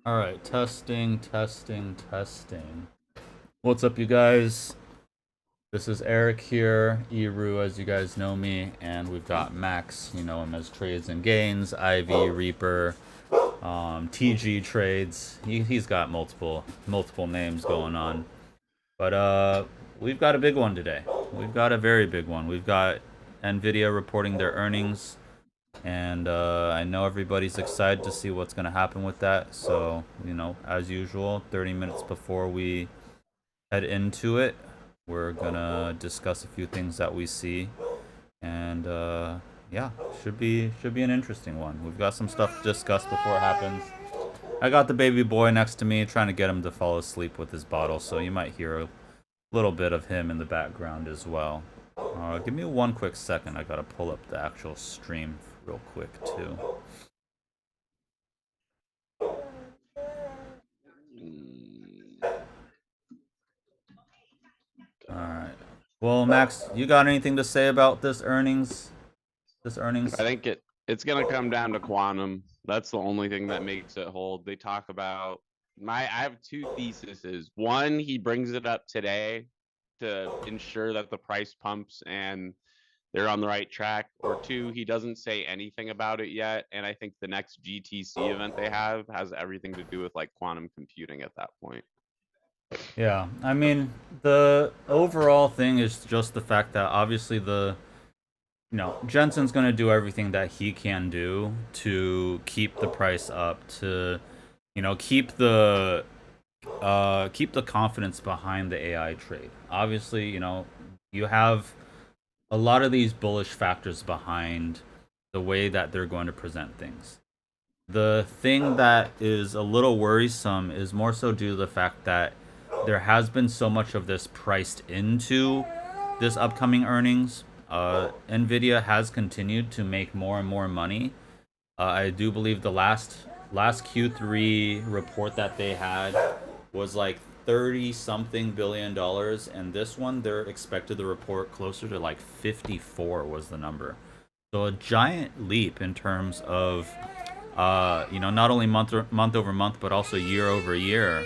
All right, testing, testing, testing. What's up, you guys? This is Eric here, eRoo, as you guys know me, and we've got Max. You know him as Trades and Gains, Ivy, Reaper, TG Trades. He's got multiple names going on, but we've got a big one today. We've got a very big one. We've got NVDA reporting their earnings. And I know everybody's excited to see what's going to happen with that. So, as usual, 30 minutes before we head into it, we're going to discuss a few things that we see. And yeah, should be an interesting one. We've got some stuff to discuss before it happens. I got the baby boy next to me trying to get him to fall asleep with his bottle, so you might hear a little bit of him in the background as well. Give me one quick second. I got to pull up the actual stream real quick too. All right. Well, Max, you got anything to say about this earnings? I think it's gonna come down to quantum. That's the only thing that makes it hold. They talk about I have two theses. One, he brings it up today to ensure that the price pumps and they're on the right track. Or two, he doesn't say anything about it yet. And I think the next GTC event they have has everything to do with like quantum computing at that point. Yeah, I mean, the overall thing is just the fact that obviously Jensen's going to do everything that he can do to keep the price up, to, keep the confidence behind the AI trade. Obviously, you have a lot of these bullish factors behind the way that they're going to present things. The thing that is a little worrisome is more so due to the fact that there has been so much of this priced into this upcoming earnings. Nvidia has continued to make more and more money. I do believe the last Q3 report that they had was like 30 something billion dollars, and this one they're expected to report closer to like 54 was the number. So a giant leap in terms of not only month over month, but also year over year.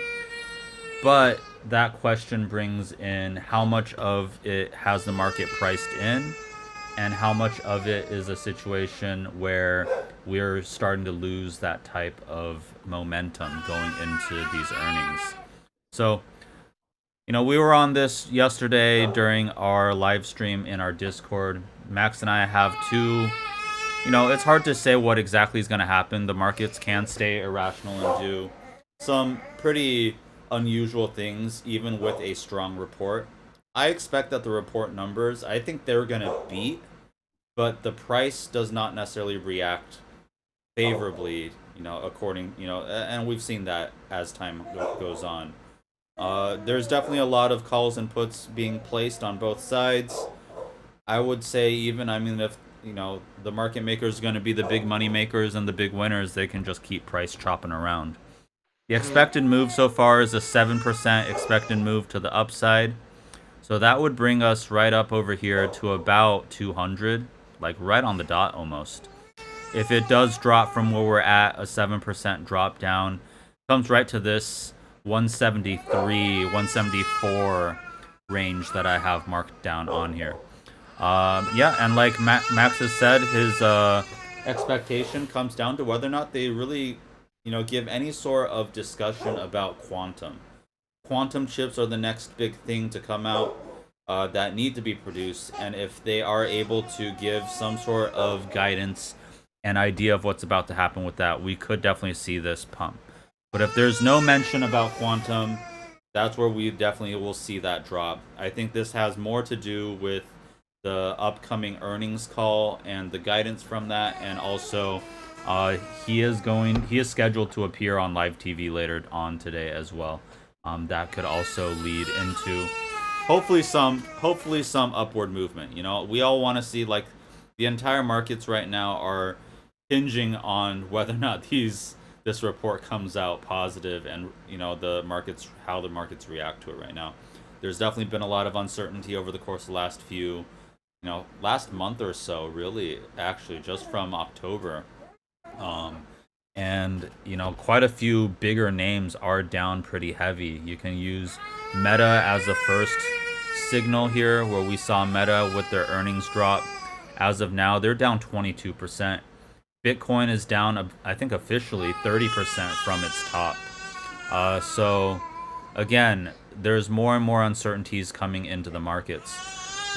But that question brings in how much of it has the market priced in, and how much of it is a situation where we're starting to lose that type of momentum going into these earnings. So, we were on this yesterday during our live stream in our Discord. Max and I have two. It's hard to say what exactly is going to happen. The markets can stay irrational and do some pretty unusual things, even with a strong report. I expect that the report numbers, I think they're going to beat, but the price does not necessarily react favorably, and we've seen that as time goes on. There's definitely a lot of calls and puts being placed on both sides. I would say if the market makers are going to be the big money makers and the big winners, they can just keep price chopping around. The expected move so far is a 7% expected move to the upside. So that would bring us right up over here to about 200, like right on the dot almost. If it does drop from where we're at, a 7% drop down, comes right to this 173, 174 range that I have marked down on here. Yeah, and like Max has said, his expectation comes down to whether or not they really, give any sort of discussion about quantum. Quantum chips are the next big thing to come out that need to be produced, and if they are able to give some sort of guidance and idea of what's about to happen with that, we could definitely see this pump. But if there's no mention about quantum, that's where we definitely will see that drop. I think this has more to do with the upcoming earnings call and the guidance from that, and also he is scheduled to appear on live TV later on today as well. That could also lead into hopefully some upward movement. We all want to see, like, the entire markets right now are hinging on whether or not this report comes out positive, and how the markets react to it right now. There's definitely been a lot of uncertainty over the course of the last month or so, really, actually, just from October. And, quite a few bigger names are down pretty heavy. You can use Meta as the first signal here, where we saw Meta with their earnings drop. As of now, they're down 22%. Bitcoin is down, I think officially, 30% from its top. So, again, there's more and more uncertainties coming into the markets.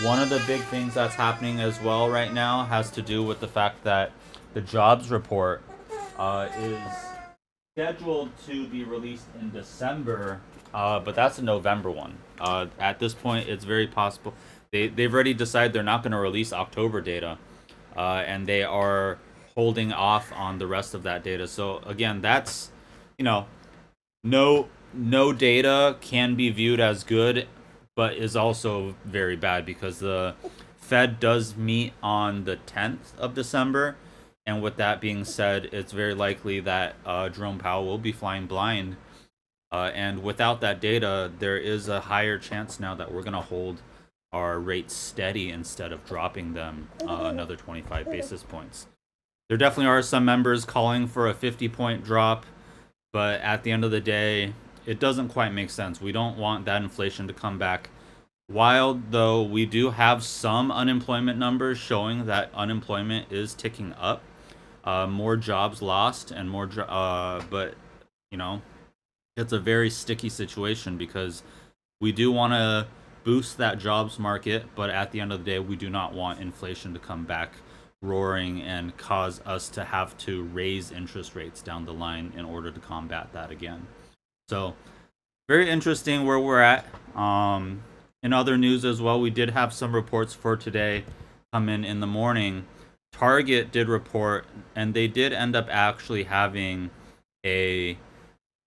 One of the big things that's happening as well right now has to do with the fact that the jobs report is scheduled to be released in December, but that's a November one. At this point, it's very possible they've already decided they're not going to release October data, and they are holding off on the rest of that data. So again, that's no data can be viewed as good, but is also very bad because the Fed does meet on the 10th of December. And with that being said, it's very likely that Jerome Powell will be flying blind. And without that data, there is a higher chance now that we're going to hold our rates steady instead of dropping them another 25 basis points. There definitely are some members calling for a 50-point drop, but at the end of the day, it doesn't quite make sense. We don't want that inflation to come back wild, though we do have some unemployment numbers showing that unemployment is ticking up. More jobs lost and more, but it's a very sticky situation because we do want to boost that jobs market, but at the end of the day, we do not want inflation to come back roaring and cause us to have to raise interest rates down the line in order to combat that again. So, very interesting where we're at. In other news as well, we did have some reports for today come in the morning. Target did report, and they did end up actually having a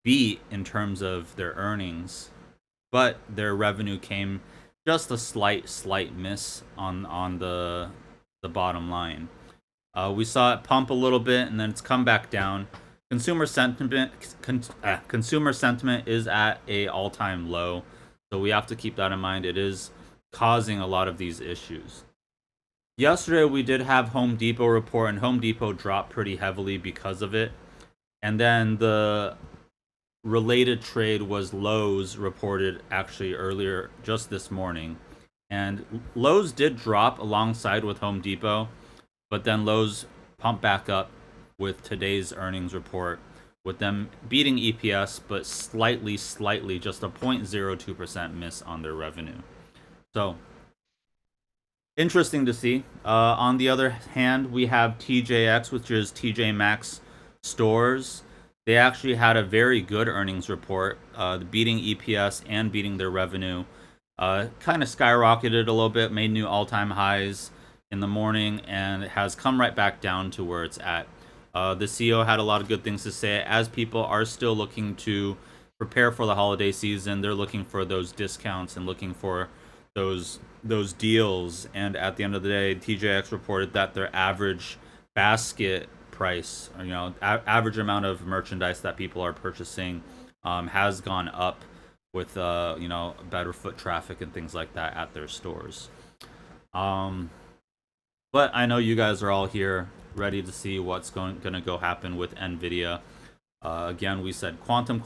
beat in terms of their earnings, but their revenue came just a slight miss on the bottom line. We saw it pump a little bit, and then it's come back down. Consumer sentiment is at a all-time low, so we have to keep that in mind. It is causing a lot of these issues. Yesterday, we did have Home Depot report, and Home Depot dropped pretty heavily because of it. And then the related trade was Lowe's reported actually earlier just this morning. And Lowe's did drop alongside with Home Depot, but then Lowe's pumped back up with today's earnings report, with them beating EPS, but slightly, just a 0.02% miss on their revenue. So, interesting to see. On the other hand, we have TJX, which is TJ Maxx stores. They actually had a very good earnings report, beating EPS and beating their revenue. Kind of skyrocketed a little bit, made new all-time highs in the morning, and it has come right back down to where it's at. The CEO had a lot of good things to say. As people are still looking to prepare for the holiday season, they're looking for those discounts and looking for those deals. And at the end of the day, TJX reported that their average basket price, or, average amount of merchandise that people are purchasing has gone up with better foot traffic and things like that at their stores. But I know you guys are all here ready to see what's going to go happen with NVIDIA. Again, we said quantum.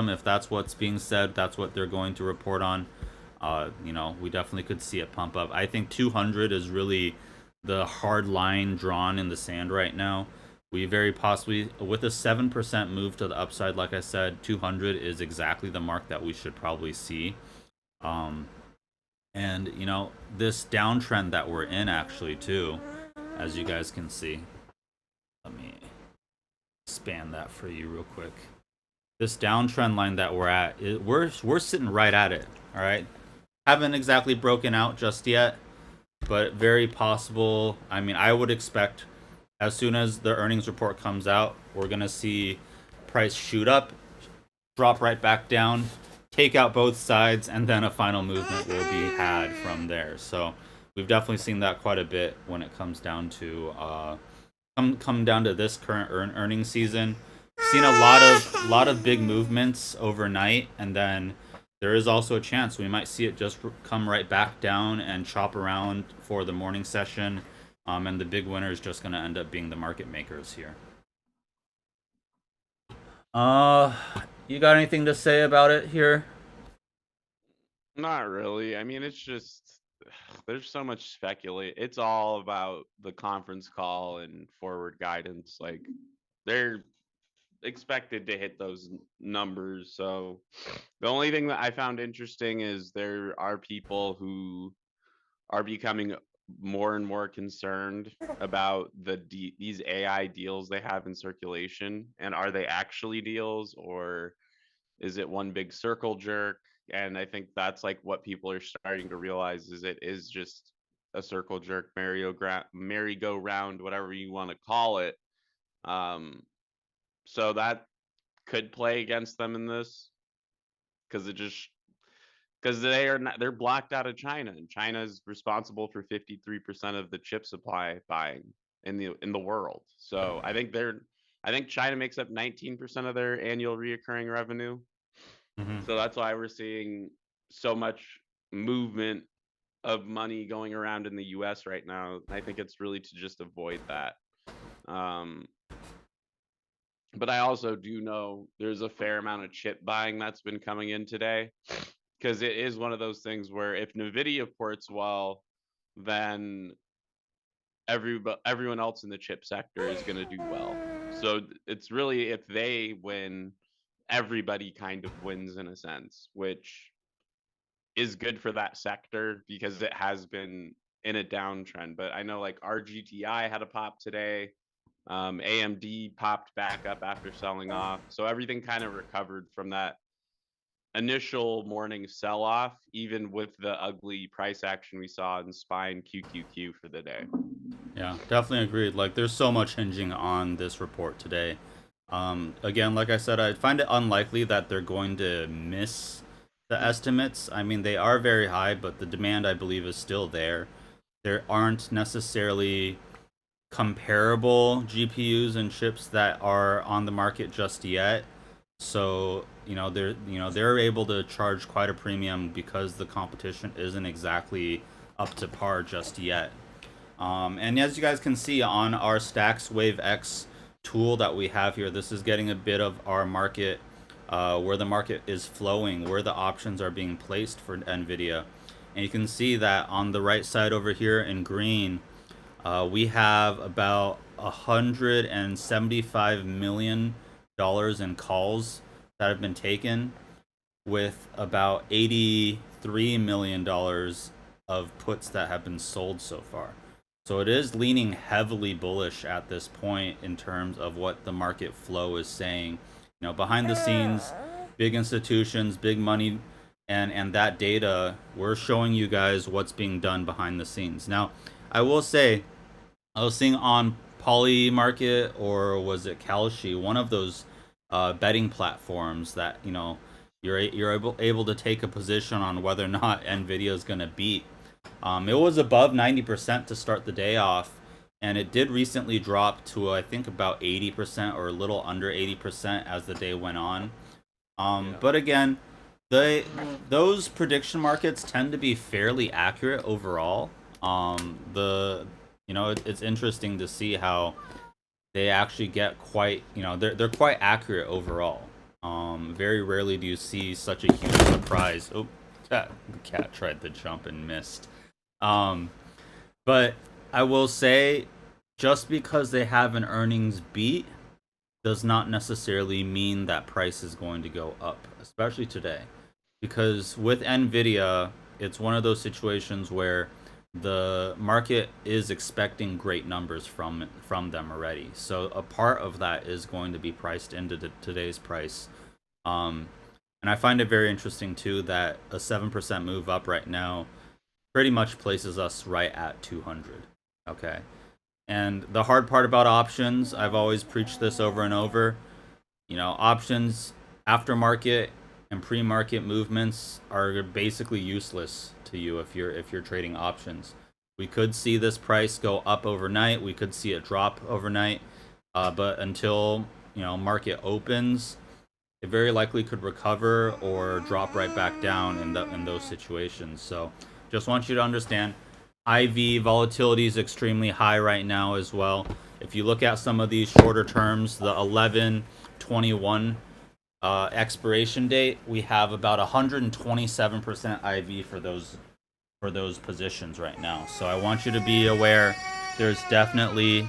If that's what's being said, that's what they're going to report on. We definitely could see it pump up. I think 200 is really the hard line drawn in the sand right now. We very possibly, with a 7% move to the upside, like I said, 200 is exactly the mark that we should probably see. And, this downtrend that we're in actually too, as you guys can see. Let me expand that for you real quick. This downtrend line that we're at, we're sitting right at it, all right? Haven't exactly broken out just yet, but very possible. I mean, I would expect as soon as the earnings report comes out, we're going to see price shoot up, drop right back down, take out both sides, and then a final movement will be had from there. So we've definitely seen that quite a bit when it comes down to come down to this current earnings season. Seen a lot of big movements overnight, and then there is also a chance we might see it just come right back down and chop around for the morning session, and the big winner is just going to end up being the market makers here. Uh, you got anything to say about it here? Not really. I mean, it's just there's so much speculate. It's all about the conference call and forward guidance. Like they're expected to hit those numbers. So the only thing that I found interesting is there are people who are becoming more and more concerned about these AI deals they have in circulation, and are they actually deals, or is it one big circle jerk? And I think that's like what people are starting to realize is it is just a circle jerk, merry-go-round, whatever you want to call it. Um, so that could play against them in this because it just because they're blocked out of China, and China is responsible for 53% of the chip supply buying in the world. So I think China makes up 19% of their annual reoccurring revenue. Mm-hmm. So that's why we're seeing so much movement of money going around in the US right now. I think it's really to just avoid that. Um, but I also do know there's a fair amount of chip buying that's been coming in today, because it is one of those things where if NVIDIA ports well, then everyone else in the chip sector is going to do well. So it's really, if they win, everybody kind of wins in a sense, which is good for that sector because it has been in a downtrend. But I know like RGTI had a pop today. AMD popped back up after selling off. So everything kind of recovered from that initial morning sell-off, even with the ugly price action we saw in SPY and QQQ for the day. Yeah, definitely agreed. Like, there's so much hinging on this report today. Again, like I said, I find it unlikely that they're going to miss the estimates. I mean, they are very high, but the demand, I believe, is still there. There aren't necessarily comparable GPUs and chips that are on the market just yet. So, they're able to charge quite a premium because the competition isn't exactly up to par just yet. And as you guys can see on our Stacks Wave X tool that we have here, this is getting a bit of our market, where the market is flowing, where the options are being placed for NVIDIA. And you can see that on the right side over here in green, we have about $175 million in calls that have been taken, with about $83 million of puts that have been sold so far. So it is leaning heavily bullish at this point in terms of what the market flow is saying. Behind the scenes, big institutions, big money, and that data, we're showing you guys what's being done behind the scenes. Now, I will say, I was seeing on Poly Market, or was it Kalshi, one of those betting platforms that you're able to take a position on whether or not Nvidia is going to beat. It was above 90% to start the day off, and it did recently drop to, I think, about 80% or a little under 80% as the day went on. But again, those prediction markets tend to be fairly accurate overall. It's interesting to see how they actually get quite, they're quite accurate overall. Very rarely do you see such a huge surprise. Oh, the cat tried to jump and missed. But I will say, just because they have an earnings beat does not necessarily mean that price is going to go up, especially today. Because with Nvidia, it's one of those situations where the market is expecting great numbers from them already. So a part of that is going to be priced into today's price. And I find it very interesting too that a 7% move up right now pretty much places us right at 200. Okay. And the hard part about options, I've always preached this over and over. Options, aftermarket and pre-market movements are basically useless to you if you're trading options. We could see this price go up overnight. We could see it drop overnight. But until market opens, it very likely could recover or drop right back down in those situations. So just want you to understand, IV volatility is extremely high right now as well. If you look at some of these shorter terms, the 11/21 expiration date, we have about 127% IV for those positions right now. So I want you to be aware. There's definitely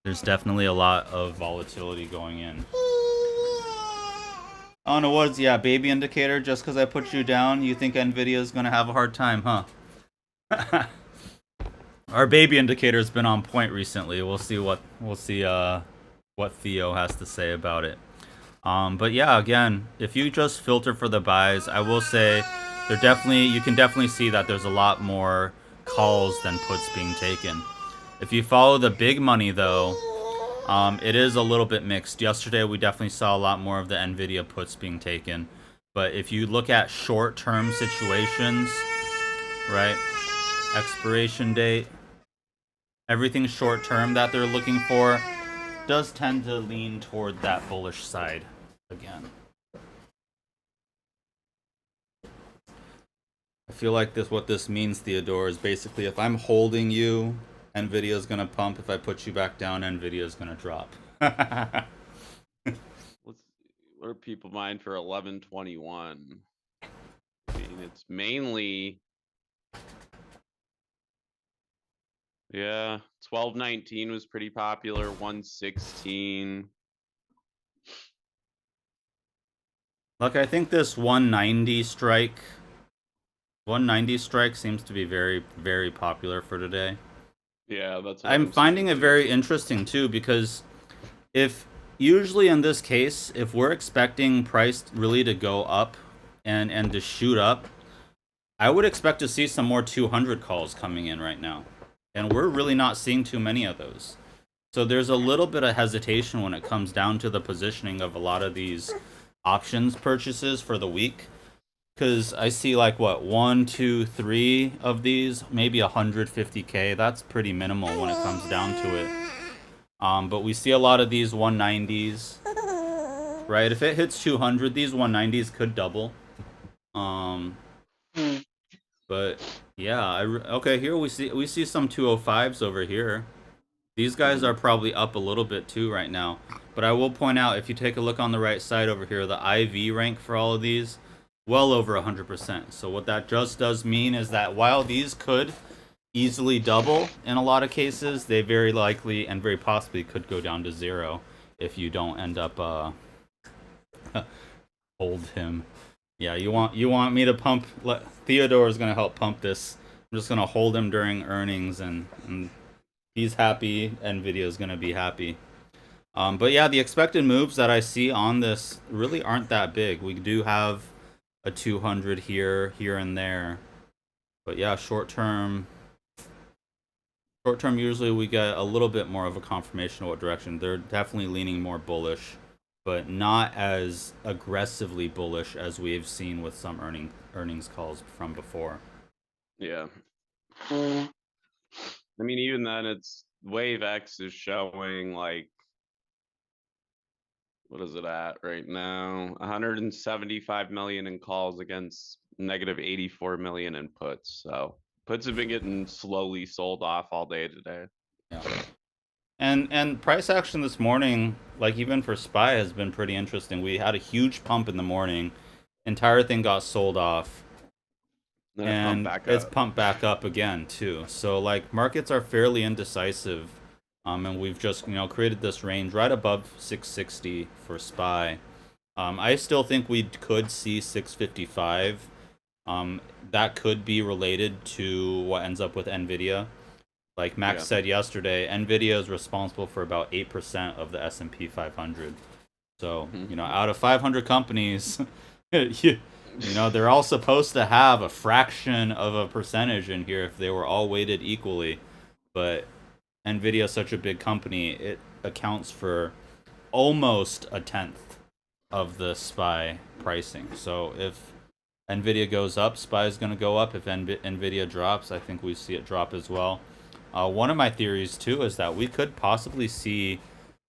a lot of volatility going in. Oh no, what's baby indicator? Just because I put you down, you think Nvidia is gonna have a hard time, huh? Our baby indicator's been on point recently. We'll see what Theo has to say about it. But yeah, again, if you just filter for the buys, I will say you can definitely see that there's a lot more calls than puts being taken. If you follow the big money though, it is a little bit mixed. Yesterday we definitely saw a lot more of the NVIDIA puts being taken. But if you look at short-term situations, right, expiration date, everything short-term that they're looking for does tend to lean toward that bullish side again. I feel like what this means, Theodore, is basically if I'm holding you, Nvidia's gonna pump. If I put you back down, Nvidia's gonna drop. What are people buying for 11/21? I mean, it's mainly 12/19 was pretty popular. 1/16. Look, I think this 190 strike seems to be very, very popular for today. Yeah, that's. I'm finding it very interesting too, because if usually in this case, if we're expecting price really to go up and to shoot up, I would expect to see some more 200 calls coming in right now. And we're really not seeing too many of those. So there's a little bit of hesitation when it comes down to the positioning of a lot of these options purchases for the week. Because I see like, what, 1, 2, 3 of these, maybe 150K. That's pretty minimal when it comes down to it. But we see a lot of these 190s, right? If it hits 200, these 190s could double. But yeah, okay, here we see some 205s over here. These guys are probably up a little bit too right now. But I will point out, if you take a look on the right side over here, the IV rank for all of these, well over 100%. So what that just does mean is that while these could easily double in a lot of cases, they very likely and very possibly could go down to 0 if you don't end up hold him. Yeah, you want me to pump? Theodore is gonna help pump this. I'm just gonna hold him during earnings, and he's happy. Nvidia is gonna be happy. But yeah, the expected moves that I see on this really aren't that big. We do have a 200 here and there, but yeah, short term usually we get a little bit more of a confirmation of what direction. They're definitely leaning more bullish, but not as aggressively bullish as we've seen with some earnings calls from before. Yeah. I mean, even then, it's Wave X is showing like, what is it at right now? 175 million in calls against negative 84 million in puts. So puts have been getting slowly sold off all day today. Yeah. And price action this morning, like even for SPY, has been pretty interesting. We had a huge pump in the morning. Entire thing got sold off. Then it's pumped back up again too. So like markets are fairly indecisive. And we've just, created this range right above 660 for SPY. I still think we could see 655. That could be related to what ends up with NVIDIA. Like Max said yesterday, NVIDIA is responsible for about 8% of the S&P 500. So, out of 500 companies, they're all supposed to have a fraction of a percentage in here if they were all weighted equally. But NVIDIA is such a big company, it accounts for almost a tenth of the SPY pricing. So if NVIDIA goes up, SPY is going to go up. If NVIDIA drops, I think we see it drop as well. One of my theories, too, is that we could possibly see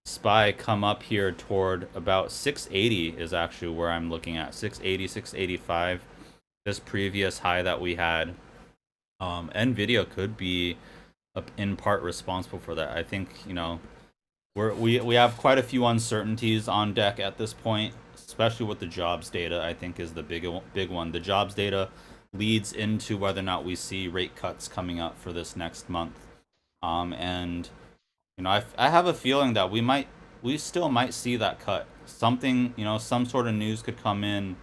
SPY come up here toward about 680 is actually where I'm looking at. 680, 685, this previous high that we had. NVIDIA could be in part responsible for that. I think, We have quite a few uncertainties on deck at this point, especially with the jobs data. I think is the big one. The jobs data leads into whether or not we see rate cuts coming up for this next month. And I have a feeling that we still might see that cut. Something, some sort of news could come in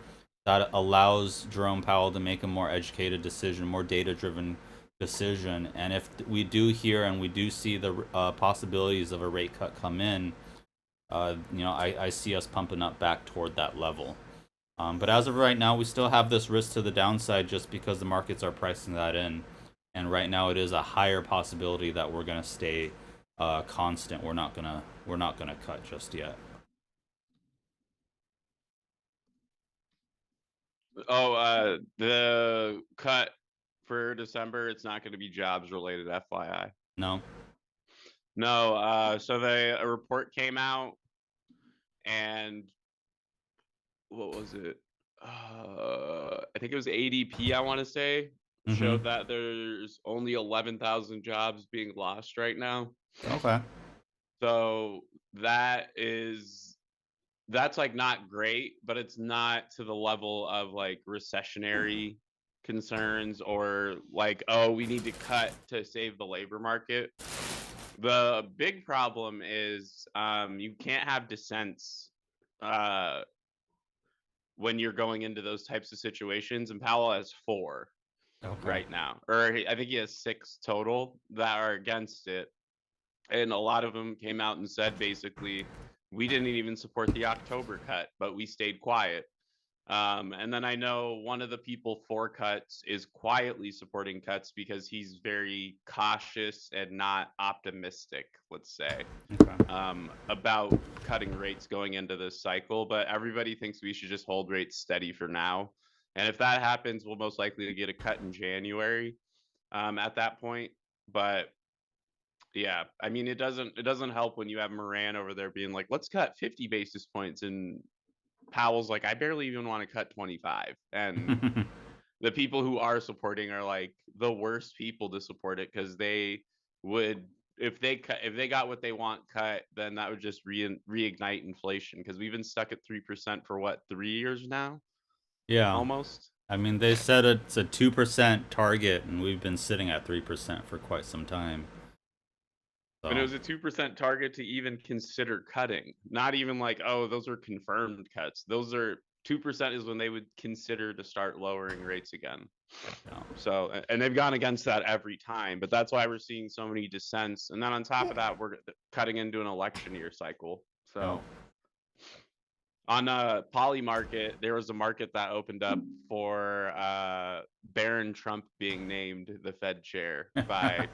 that allows Jerome Powell to make a more educated decision, more data-driven decision. And if we do hear and we do see the possibilities of a rate cut come in, I see us pumping up back toward that level. But as of right now, we still have this risk to the downside just because the markets are pricing that in. And right now, it is a higher possibility that we're gonna stay constant. We're not gonna cut just yet. Oh, the cut for December, it's not going to be jobs related, FYI. No. No, so a report came out, and what was it? I think it was ADP, I want to say, showed that there's only 11,000 jobs being lost right now. Okay. So that's like not great, but it's not to the level of like recessionary concerns or like, oh, we need to cut to save the labor market. The big problem is you can't have dissents when you're going into those types of situations, and Powell has 4 right now, or I think he has 6 total that are against it, and a lot of them came out and said basically, we didn't even support the October cut, but we stayed quiet. And then I know one of the people for cuts is quietly supporting cuts because he's very cautious and not optimistic, let's say, about cutting rates going into this cycle. But everybody thinks we should just hold rates steady for now. And if that happens, we'll most likely get a cut in January at that point. But yeah, I mean, it doesn't help when you have Moran over there being like, let's cut 50 basis points, and Powell's like, I barely even want to cut 25. And the people who are supporting are like the worst people to support it, because they would, if they got what they want cut, then that would just reignite inflation, because we've been stuck at 3% for what, 3 years now? Yeah. Almost. I mean, they said it's a 2% target, and we've been sitting at 3% for quite some time. So. And it was a 2% target to even consider cutting. Not even like, oh, those are confirmed cuts. Those are 2% is when they would consider to start lowering rates again. Yeah. So, and they've gone against that every time. But that's why we're seeing so many dissents. And then on top of that, we're cutting into an election year cycle. So. On Poly Market, there was a market that opened up for Barron Trump being named the Fed chair by.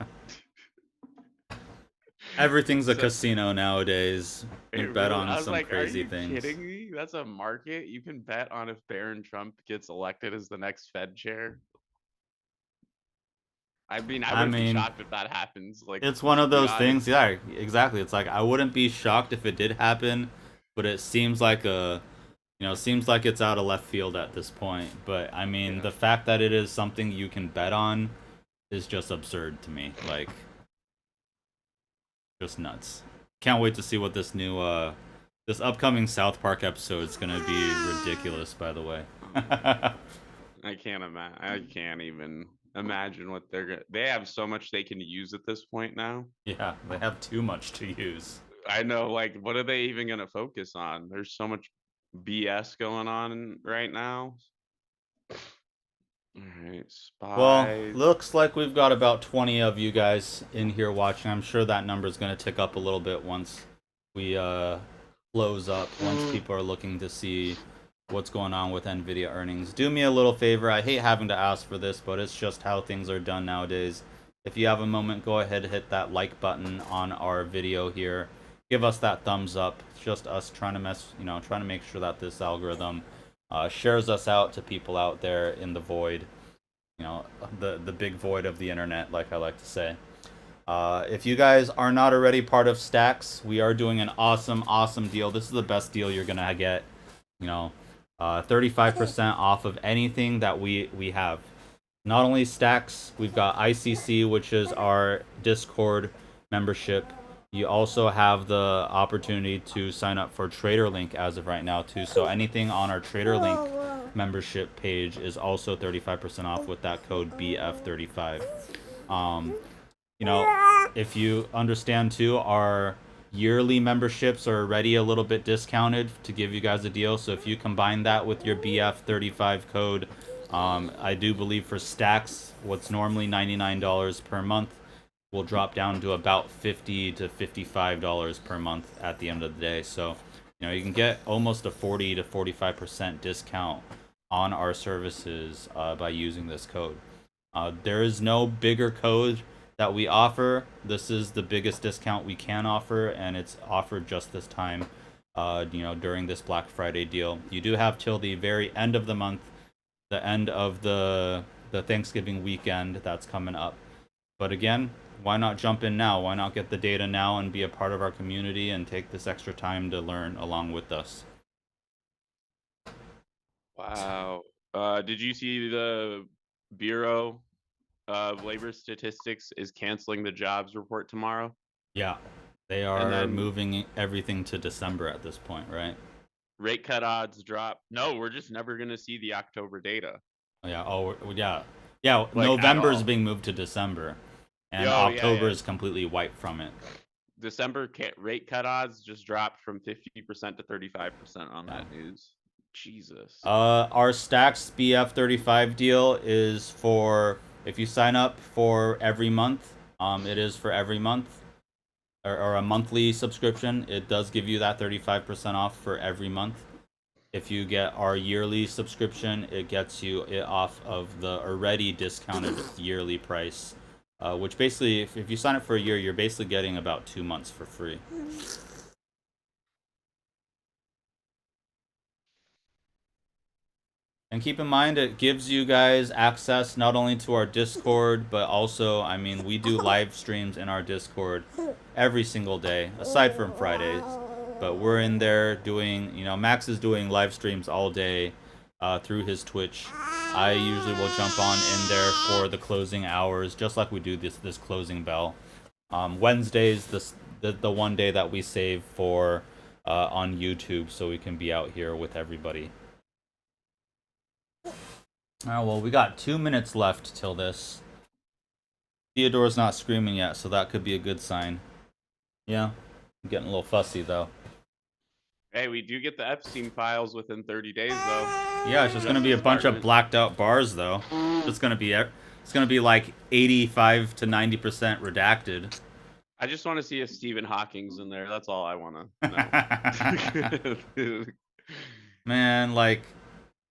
Everything's a casino nowadays. You bet on some crazy things. Are you kidding me? That's a market. You can bet on if Barron Trump gets elected as the next Fed chair. I mean, I wouldn't be shocked if that happens. Like, it's one of those things. Yeah, exactly. It's like I wouldn't be shocked if it did happen, but it seems like seems like it's out of left field at this point. But I mean, the fact that it is something you can bet on is just absurd to me. Like, just nuts. Can't wait to see what this new this upcoming South Park episode is gonna be. Ridiculous, by the way. I can't even imagine what they have so much they can use at this point now. Yeah, they have too much to use. I know, like, what are they even gonna focus on? There's so much BS going on right now. All right, spies. Well, looks like we've got about 20 of you guys in here watching. I'm sure that number is going to tick up a little bit once we close up, once people are looking to see what's going on with NVIDIA earnings. Do me a little favor. I hate having to ask for this, but it's just how things are done nowadays. If you have a moment, go ahead and hit that like button on our video here. Give us that thumbs up. It's just us trying to make sure that this algorithm shares us out to people out there in the void, the big void of the internet, like I like to say. If you guys are not already part of Stacks, we are doing an awesome deal. This is the best deal you're gonna get. 35% off of anything that we have. Not only Stacks, we've got ICC, which is our Discord membership. You also have the opportunity to sign up for TraderLink as of right now too. So anything on our TraderLink membership page is also 35% off with that code BF35. You know, if you understand too, our yearly memberships are already a little bit discounted to give you guys a deal. So if you combine that with your BF35 code, I do believe for stacks, what's normally $99 per month will drop down to about $50 to $55 per month at the end of the day. So, you know, you can get almost a 40 to 45% discount on our services by using this code. There is no bigger code that we offer. This is the biggest discount we can offer, and it's offered just this time, you know, during this Black Friday deal. You do have till the very end of the month, the end of the Thanksgiving weekend that's coming up. But again, why not jump in now? Why not get the data now and be a part of our community and take this extra time to learn along with us? Wow. Did you see the Bureau of Labor Statistics is canceling the jobs report tomorrow? Yeah, they And are then moving everything to December at this point, right? rate cut odds drop. No, we're just never going to see the October data. Yeah. Oh, yeah. Yeah. Like at November is all. being moved to December, and Oh, yeah, October yeah. is completely wiped from it. December rate cut odds just dropped from 50% to 35% on Yeah. that news. Jesus. Our Stacks BF35 deal is for if you sign up for every month. It is for every month or a monthly subscription. It does give you that 35% off for every month. If you get our yearly subscription, it gets you it off of the already discounted yearly price, which basically, if you sign up for a year, you're basically getting about 2 months for free. And keep in mind, it gives you guys access not only to our Discord, but also, I mean, we do live streams in our Discord every single day, aside from Fridays. But we're in there doing, you know, Max is doing live streams all day through his Twitch. I usually will jump on in there for the closing hours, just like we do this closing bell. Wednesdays, the one day that we save for on YouTube, so we can be out here with everybody. Oh, well, we got 2 minutes left till this. Theodore's not screaming yet, so that could be a good sign. Yeah, I'm getting a little fussy, though. Hey, we do get the Epstein files within 30 days, though. Yeah, it's just gonna be a bunch of blacked out bars, though. It's gonna be like 85 to 90% redacted. I just want to see if Stephen Hawking's in there. That's all I want to know. Man, like,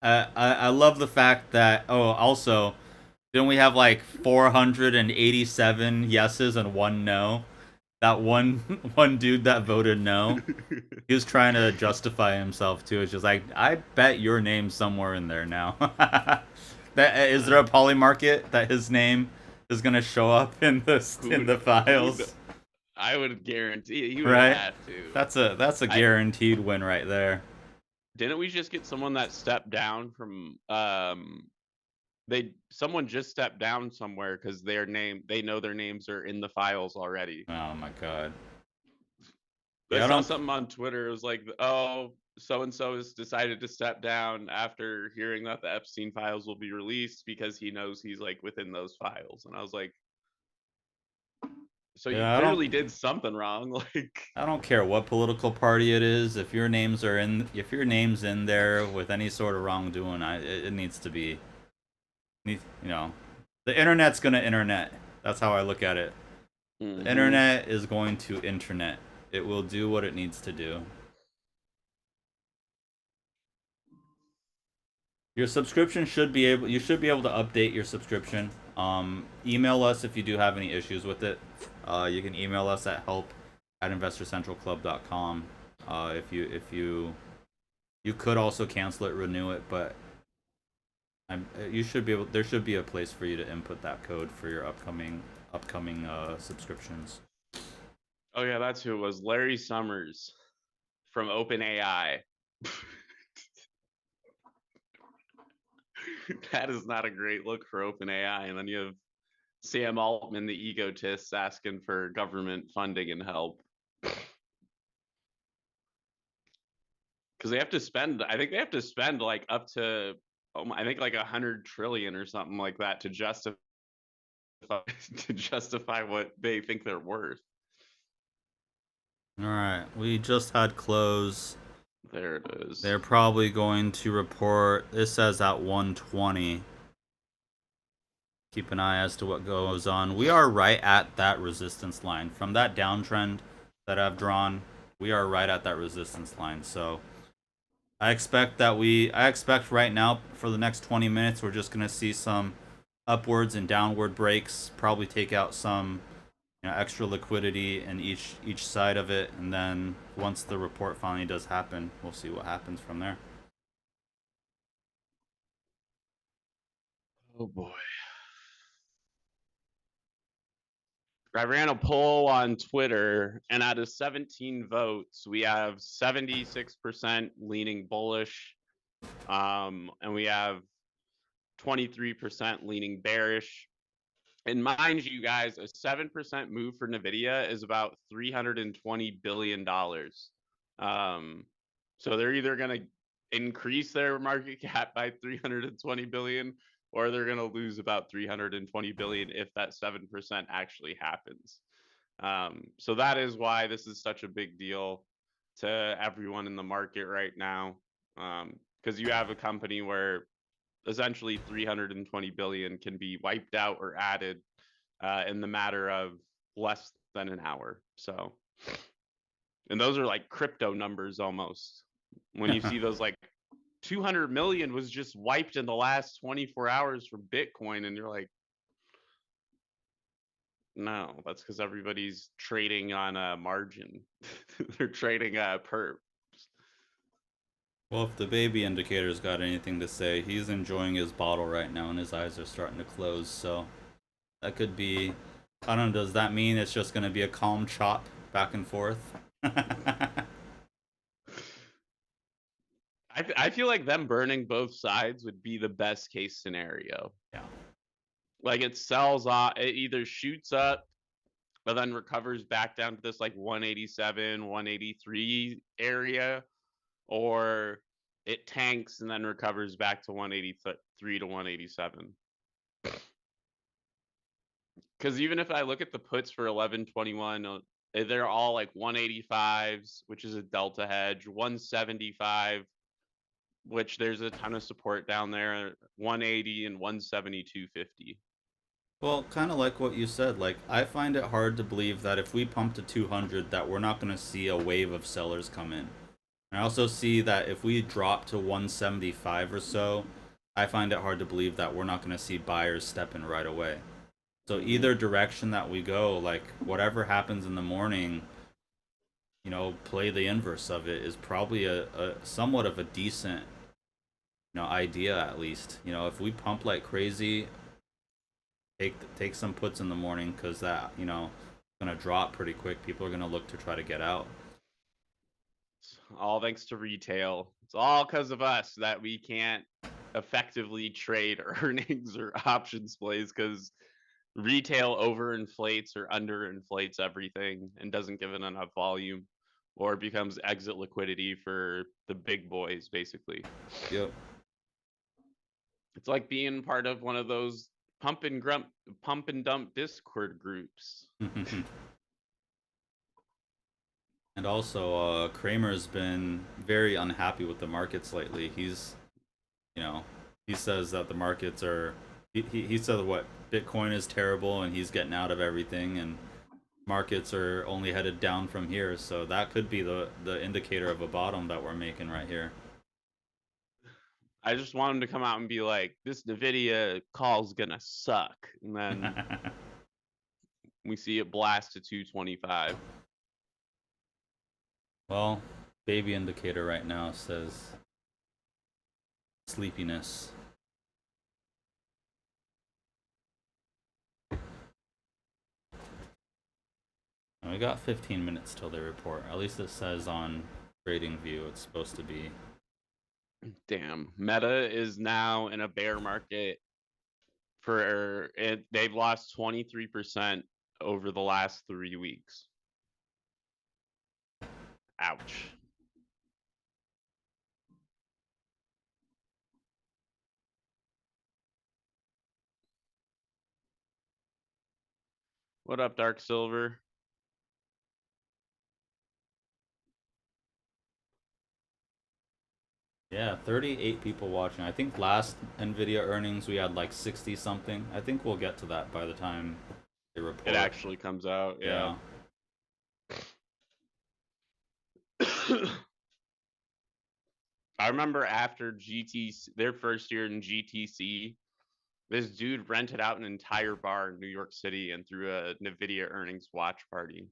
I love the fact that, oh, also, didn't we have like 487 yeses and 1 no? That one dude that voted no, he was trying to justify himself too. It's just like, I bet your name's somewhere in there now. That is there a poly market that his name is gonna show up in the files? I would guarantee he would have to. That's a guaranteed win right there. Didn't we just get someone that stepped down from someone just stepped down somewhere because they know their names are in the files already. Oh my god. I saw something on Twitter. It was like, oh, so and so has decided to step down after hearing that the Epstein files will be released because he knows he's like within those files. And I was like, so you clearly did something wrong. Like, I don't care what political party it is. If your name's in there with any sort of wrongdoing, it needs to be. You know, the internet's gonna internet. That's how I look at it. Mm-hmm. The internet is going to internet. It will do what it needs to do. Your subscription should be able. You should be able to update your subscription. Email us if you do have any issues with it. You can email us at help@investorcentralclub.com. If you could also cancel it, renew it, but you should be able. There should be a place for you to input that code for your upcoming subscriptions. Oh yeah, that's who it was. Larry Summers from OpenAI. That is not a great look for OpenAI. And then you have Sam Altman, the egotist, asking for government funding and help. Because they have to spend, I think they have to spend like up to, I think like 100 trillion or something like that to justify to justify what they think they're worth. All right, we just had close. There it is. They're probably going to report. This says at 120. Keep an eye as to what goes on. We are right at that resistance line. From that downtrend that I've drawn, we are right at that resistance line. So I expect right now for the next 20 minutes, we're just going to see some upwards and downward breaks, probably take out some extra liquidity in each side of it, and then once the report finally does happen, we'll see what happens from there. Oh boy. I ran a poll on Twitter, and out of 17 votes, we have 76% leaning bullish, and we have 23% leaning bearish. And mind you guys, a 7% move for NVIDIA is about $320 billion. So they're either going to increase their market cap by 320 billion, or they're going to lose about 320 billion if that 7% actually happens. So that is why this is such a big deal to everyone in the market right now. Because you have a company where essentially 320 billion can be wiped out or added in the matter of less than an hour. So, and those are like crypto numbers almost. When you see those, like 200 million was just wiped in the last 24 hours for Bitcoin, and you're like, no, that's because everybody's trading on a margin. They're trading perps. Well, if the baby indicator's got anything to say, he's enjoying his bottle right now and his eyes are starting to close, so that could be, I don't know, does that mean it's just going to be a calm chop back and forth? I feel like them burning both sides would be the best case scenario. Yeah. Like it sells off, it either shoots up, but then recovers back down to this like 187, 183 area, or it tanks and then recovers back to 183 to 187. Because even if I look at the puts for 1121, they're all like 185s, which is a delta hedge, 175, which there's a ton of support down there, 180 and 172.50. Well, kind of like what you said, like I find it hard to believe that if we pump to 200 that we're not going to see a wave of sellers come in. I also see that if we drop to 175 or so, I find it hard to believe that we're not going to see buyers step in right away. So either direction that we go, like whatever happens in the morning, play the inverse of it is probably a somewhat of a decent, idea at least. If we pump like crazy, take some puts in the morning because that, going to drop pretty quick. People are going to look to try to get out. All thanks to retail. It's all because of us that we can't effectively trade earnings or options plays because retail overinflates or underinflates everything and doesn't give it enough volume, or becomes exit liquidity for the big boys, basically. Yep. It's like being part of one of those pump and dump Discord groups. And also, Kramer's been very unhappy with the markets lately. He's, he says that the markets are. He said what Bitcoin is terrible and he's getting out of everything, and markets are only headed down from here. So that could be the indicator of a bottom that we're making right here. I just want him to come out and be like, this NVIDIA call's gonna suck. And then we see it blast to 225. Well, baby indicator right now says sleepiness. And we got 15 minutes till they report. At least it says on TradingView it's supposed to be. Damn. Meta is now in a bear market for it. They've lost 23% over the last 3 weeks. Ouch. What up, Dark Silver? Yeah, 38 people watching. I think last NVIDIA earnings we had like 60 something. I think we'll get to that by the time they report. It actually comes out, yeah. I remember after GTC, their first year in GTC, this dude rented out an entire bar in New York City and threw a NVIDIA earnings watch party.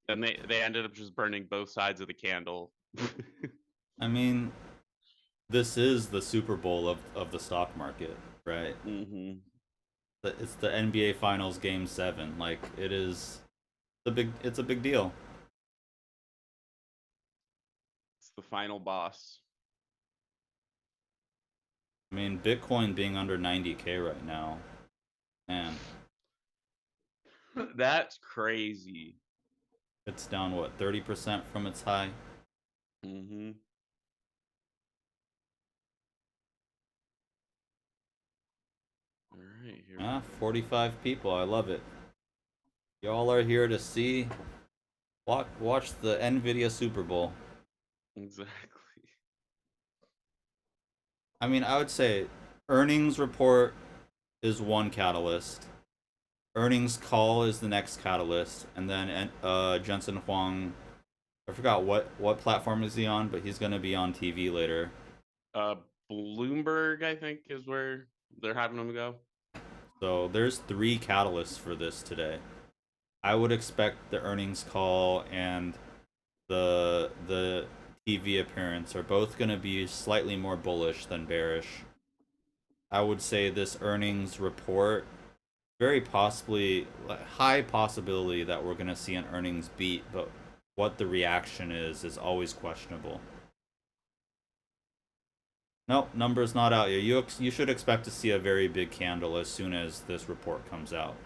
And they ended up just burning both sides of the candle. I mean, this is the Super Bowl of the stock market, right? Mm-hmm. It's the NBA Finals Game 7. Like, it's a big deal. It's the final boss. I mean, Bitcoin being under 90K right now, man. That's crazy. It's down, what, 30% from its high? Mm-hmm. All right. Ah, 45 people. I love it. Y'all are here to see, watch the NVIDIA Super Bowl. Exactly. I mean, I would say earnings report is one catalyst. Earnings call is the next catalyst, and then Jensen Huang, I forgot what platform is he on, but he's gonna be on TV later. Bloomberg, I think, is where they're having him go. So there's 3 catalysts for this today. I would expect the earnings call and the TV appearance are both gonna be slightly more bullish than bearish. I would say this earnings report, very possibly, high possibility that we're going to see an earnings beat, but what the reaction is always questionable. Nope, number's not out yet. You should expect to see a very big candle as soon as this report comes out.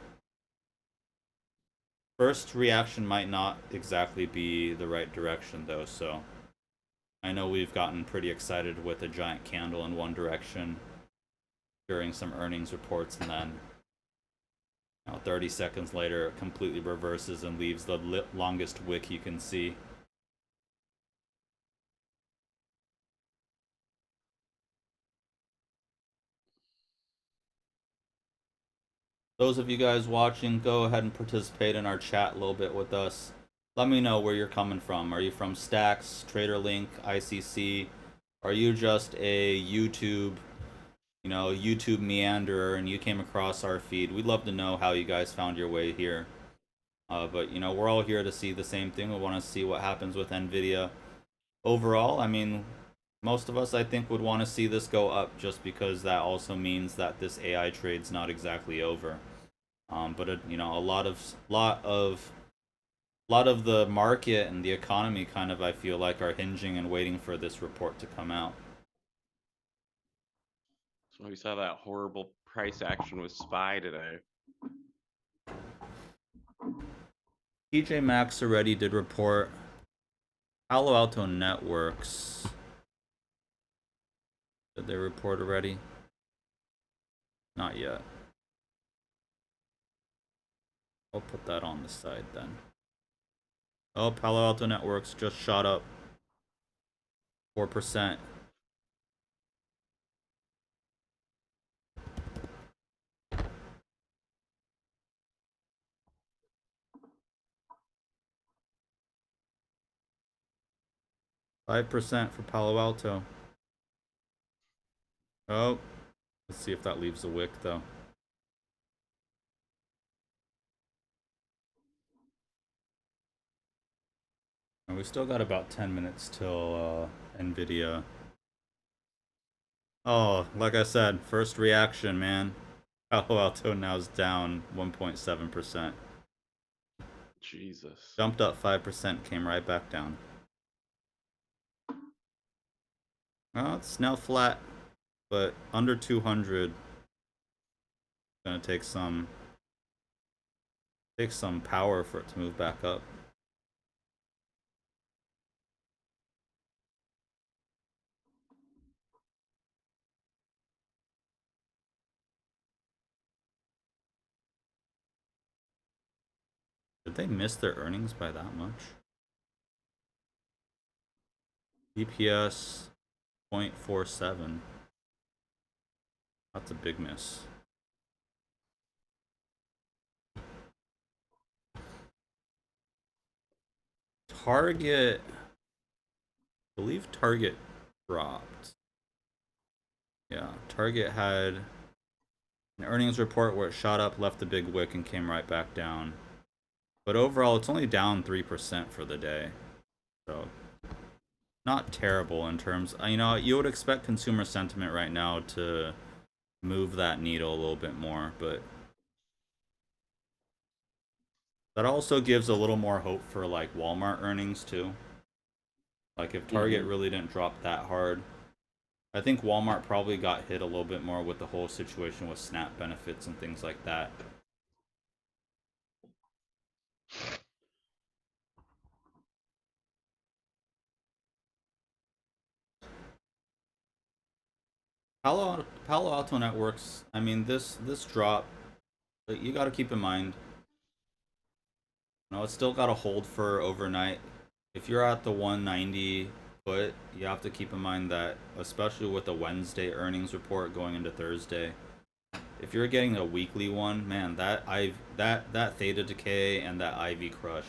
First reaction might not exactly be the right direction though, so I know we've gotten pretty excited with a giant candle in one direction during some earnings reports, and then 30 seconds later, it completely reverses and leaves the longest wick you can see. Those of you guys watching, go ahead and participate in our chat a little bit with us. Let me know where you're coming from. Are you from Stacks, TraderLink, ICC? Are you just a YouTube meanderer and you came across our feed? We'd love to know how you guys found your way here. But we're all here to see the same thing. We want to see what happens with NVIDIA. Overall, I mean, most of us, I think, would want to see this go up just because that also means that this AI trade's not exactly over. But a lot of the market and the economy kind of, I feel like, are hinging and waiting for this report to come out. So we saw that horrible price action with SPY today. TJ Maxx already did report. Palo Alto Networks. Did they report already? Not yet. I'll put that on the side then. Oh, Palo Alto Networks just shot up 4%. $5% for Palo Alto. Oh, let's see if that leaves a wick though. And we still got about 10 minutes till NVIDIA. Oh, like I said, first reaction, man. Palo Alto now is down 1.7%. Jesus. Jumped up 5%, came right back down. Oh, it's now flat, but under 200. Gonna take some power for it to move back up. Did they miss their earnings by that much? EPS 0.47. That's a big miss. Target, I believe Target dropped. Yeah, Target had an earnings report where it shot up, left a big wick, and came right back down. But overall, it's only down 3% for the day. So, not terrible in terms, you would expect consumer sentiment right now to move that needle a little bit more, but that also gives a little more hope for like Walmart earnings too. Like if Target really didn't drop that hard, I think Walmart probably got hit a little bit more with the whole situation with SNAP benefits and things like that. Palo Alto Networks, I mean this drop, you got to keep in mind, it's still got to hold for overnight. If you're at the 190 put, you have to keep in mind that, especially with the Wednesday earnings report going into Thursday, if you're getting a weekly one, man, that theta decay and that IV crush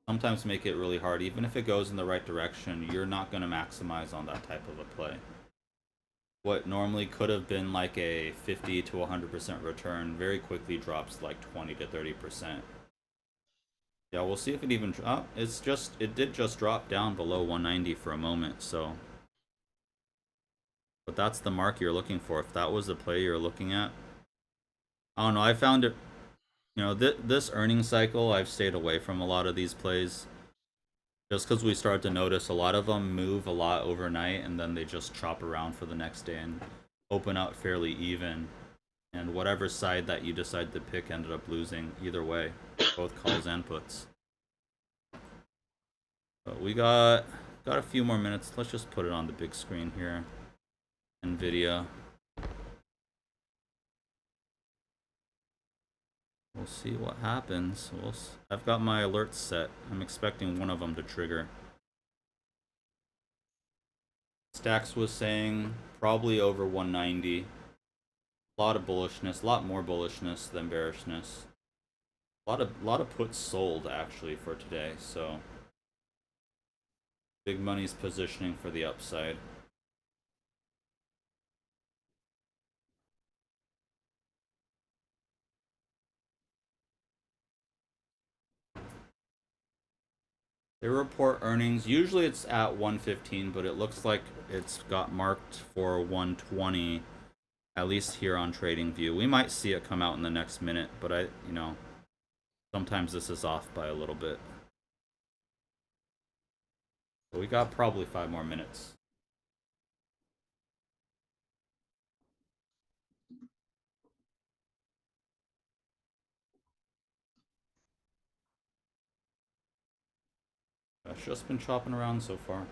sometimes make it really hard. Even if it goes in the right direction, you're not going to maximize on that type of a play. What normally could have been like a 50 to 100% return very quickly drops like 20 to 30%. Yeah, we'll see if it even it did just drop down below 190 for a moment, so but that's the mark you're looking for. If that was the play you're looking at, I don't know, I found it, this earnings cycle, I've stayed away from a lot of these plays just because we started to notice a lot of them move a lot overnight and then they just chop around for the next day and open out fairly even, and whatever side that you decide to pick ended up losing either way, both calls and puts. But we got a few more minutes. Let's just put it on the big screen here. NVIDIA. We'll see what happens. I've got my alerts set. I'm expecting one of them to trigger. Stacks was saying probably over 190. A lot of bullishness, a lot more bullishness than bearishness. A lot of puts sold actually for today, so big money's positioning for the upside. They report earnings. Usually it's at 115, but it looks like it's got marked for 120, at least here on TradingView. We might see it come out in the next minute, but sometimes this is off by a little bit. But we got probably 5 more minutes. I've just been chopping around so far.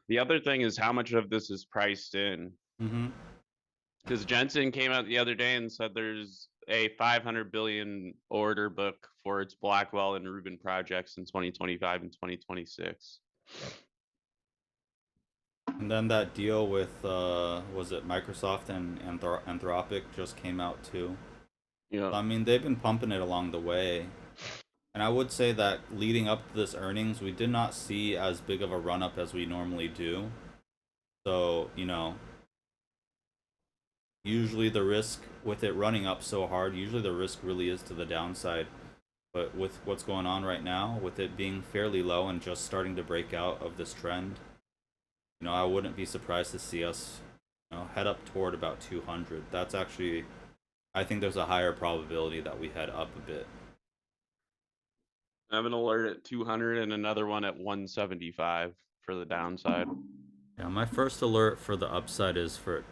The other thing is how much of this is priced in. Because Jensen came out the other day and said there's a 500 billion order book for its Blackwell and Rubin projects in 2025 and 2026. And then that deal with, was it Microsoft and Anthropic just came out too. Yeah. I mean, they've been pumping it along the way. And I would say that leading up to this earnings, we did not see as big of a run-up as we normally do. So, usually the risk with it running up so hard, usually the risk really is to the downside. But with what's going on right now, with it being fairly low and just starting to break out of this trend, I wouldn't be surprised to see us, head up toward about 200. That's actually, I think there's a higher probability that we head up a bit. I have an alert at 200 and another one at 175 for the downside. Yeah, my first alert for the upside is for a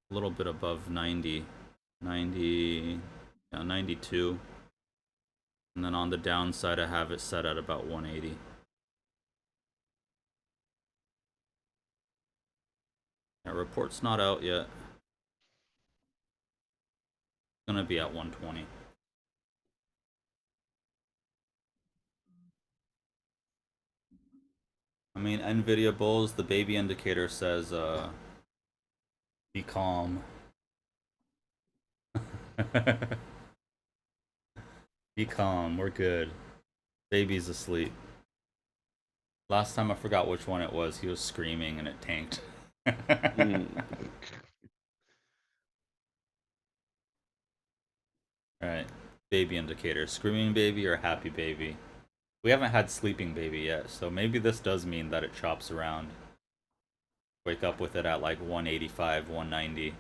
little bit above 90. 92. And then on the downside, I have it set at about 180. That report's not out yet. It's gonna be at 120. I mean, NVIDIA bulls, the baby indicator says, be calm. Be calm, we're good. Baby's asleep. Last time I forgot which one it was, he was screaming and it tanked. Alright, baby indicator. Screaming baby or happy baby? We haven't had sleeping baby yet, so maybe this does mean that it chops around. Wake up with it at like 185, 190.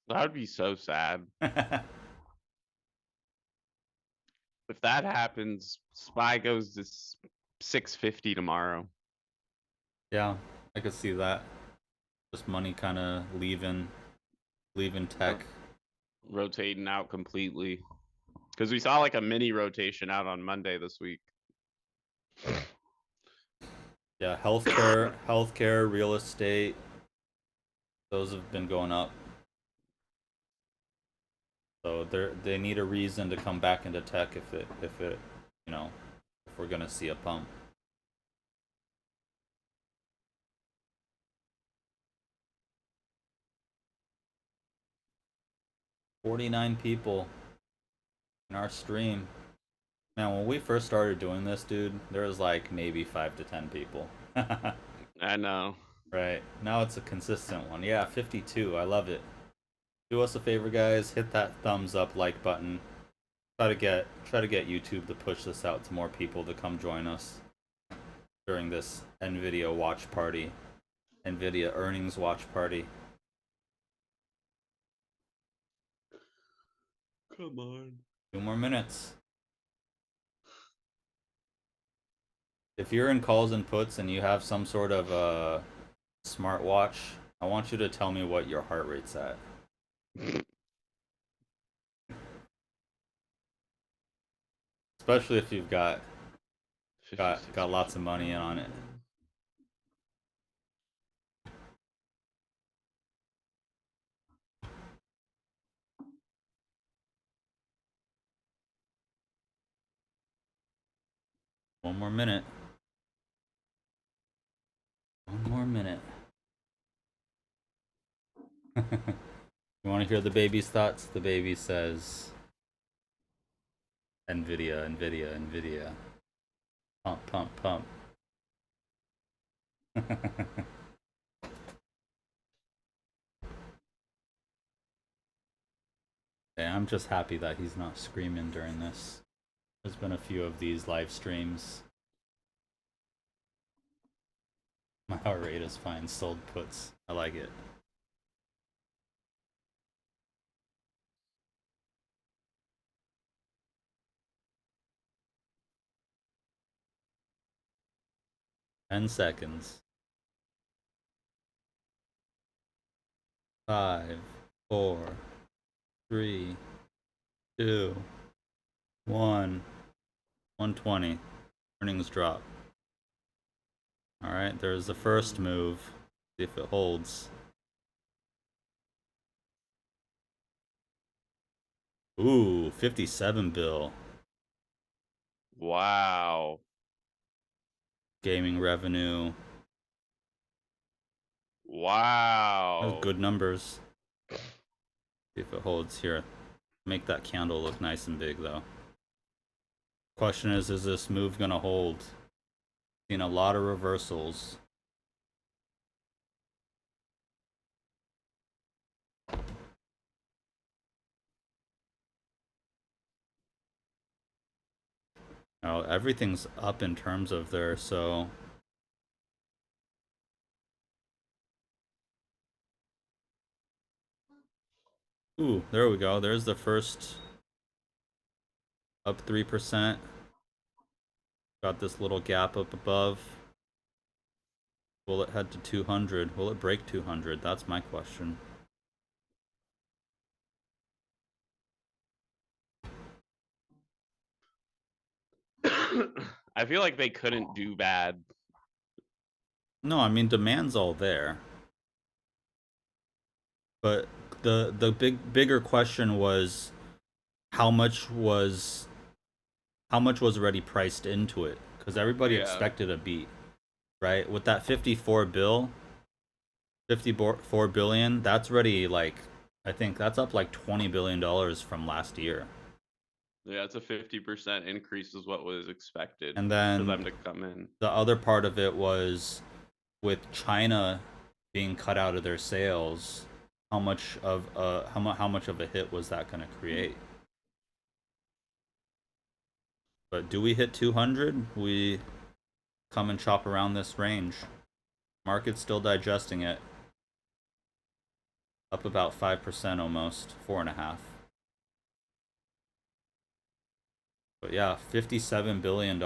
That would be so sad. If that happens, SPY goes to 650 tomorrow. Yeah, I could see that. Just money kind of leaving tech. Rotating out completely. Because we saw like a mini rotation out on Monday this week. Yeah, healthcare, real estate. Those have been going up. So they need a reason to come back into tech if it you know, if we're gonna see a pump. $49 people in our stream. Man, when we first started doing this, dude, there was like maybe 5 to 10 people. I know. Right. Now it's a consistent one. Yeah, 52. I love it. Do us a favor, guys. Hit that thumbs up, like button. Try to get YouTube to push this out to more people to come join us during this NVIDIA watch party. NVIDIA earnings watch party. Come on. 2 more minutes. If you're in calls and puts and you have some sort of smartwatch, I want you to tell me what your heart rate's at. Especially if you've got lots of money in on it. One more minute. One more minute. You want to hear the baby's thoughts? The baby says, NVIDIA, NVIDIA, NVIDIA. Pump, pump, pump. Okay, I'm just happy that he's not screaming during this. There's been a few of these live streams. My heart rate is fine. Sold puts. I like it. Ten seconds. 5, 4, 3, 2, 1. 120. Earnings drop. Alright, there's the first move. See if it holds. Ooh, 57 bill. Wow. Gaming revenue. Wow. Those good numbers. See if it holds here. Make that candle look nice and big though. Question is this move gonna hold? Seen a lot of reversals. Oh, everything's up in terms of there, so ooh, there we go. There's the first up 3%. Got this little gap up above. Will it head to 200? Will it break 200? That's my question. I feel like they couldn't do bad. No, I mean demand's all there, but the bigger question was how much was how much was already priced into it, because everybody Yeah. expected a beat, right? With that 54 billion, that's already like, I think that's up like $20 billion from last year. Yeah, it's a 50% increase is what was expected And for then them to come in. the other part of it was with China being cut out of their sales, how much of a hit was that going to create? But do we hit 200? We come and chop around this range. Market's still digesting it. Up about 5% almost, 4.5. But yeah, $57 billion.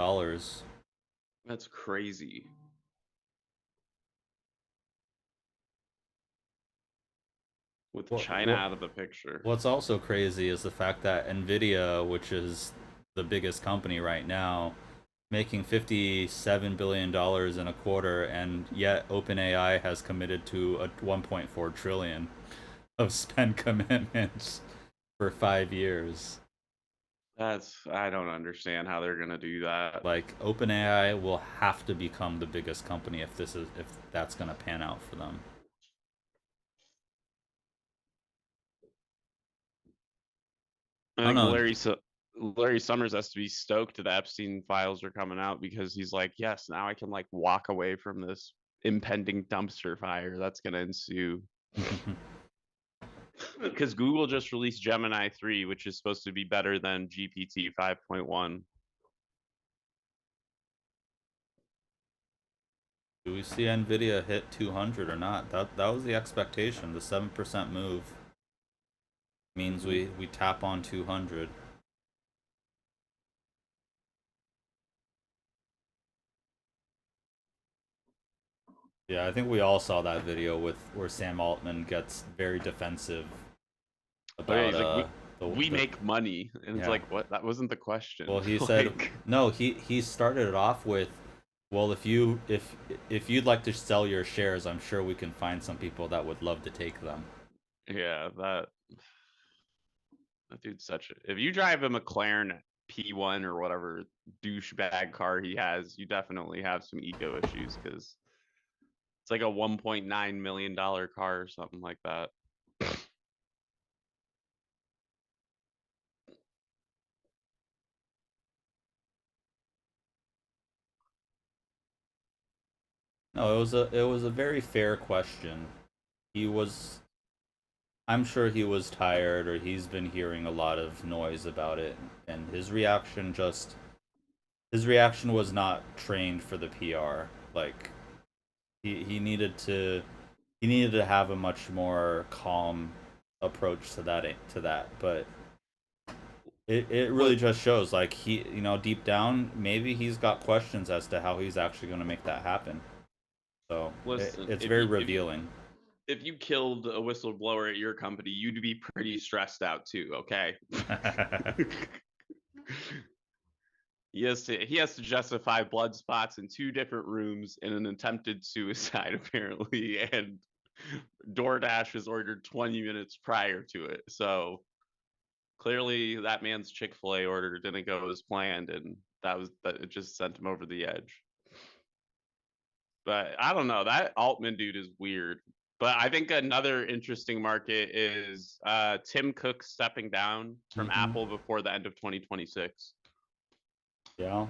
That's crazy. With What China what out of the picture. what's also crazy is the fact that NVDA, which is the biggest company right now, making $57 billion in a quarter, and yet OpenAI has committed to a 1.4 trillion of spend commitments for 5 years. I don't understand how they're gonna do that. Like OpenAI will have to become the biggest company if that's gonna pan out for them. I I don't think know. Larry Summers has to be stoked the Epstein files are coming out because he's like, yes, now I can like walk away from this impending dumpster fire that's gonna ensue. Because Google just released Gemini 3, which is supposed to be better than GPT 5.1. Do we see Nvidia hit 200 or not? That was the expectation. The 7% move means Mm-hmm. we tap on 200. Yeah, I think we all saw that video with where Sam Altman gets very defensive Oh yeah, about he's like, we the make money, and it's yeah. like, what? That wasn't the question. Well, he said Like, no. He started it off with, well, if you'd like to sell your shares, I'm sure we can find some people that would love to take them. yeah, that dude's such a. If you drive a McLaren P1 or whatever douchebag car he has, you definitely have some ego issues because it's like a $1.9 million car or something like that. No, it was a very fair question. He was I'm sure he was tired, or he's been hearing a lot of noise about it, and his reaction was not trained for the PR. Like he needed to have a much more calm approach to that, but it really What just shows like deep down maybe he's got questions as to how he's actually going to make that happen. So listen, it's if very you revealing. if you killed a whistleblower at your company, you'd be pretty stressed out too, okay? He has to justify blood spots in 2 different rooms in an attempted suicide, apparently, and DoorDash was ordered 20 minutes prior to it. So clearly that man's Chick-fil-A order didn't go as planned, and that it just sent him over the edge. But I don't know. That Altman dude is weird. But I think another interesting market is Tim Cook stepping down from Hmm. Apple before the end of 2026. Yeah.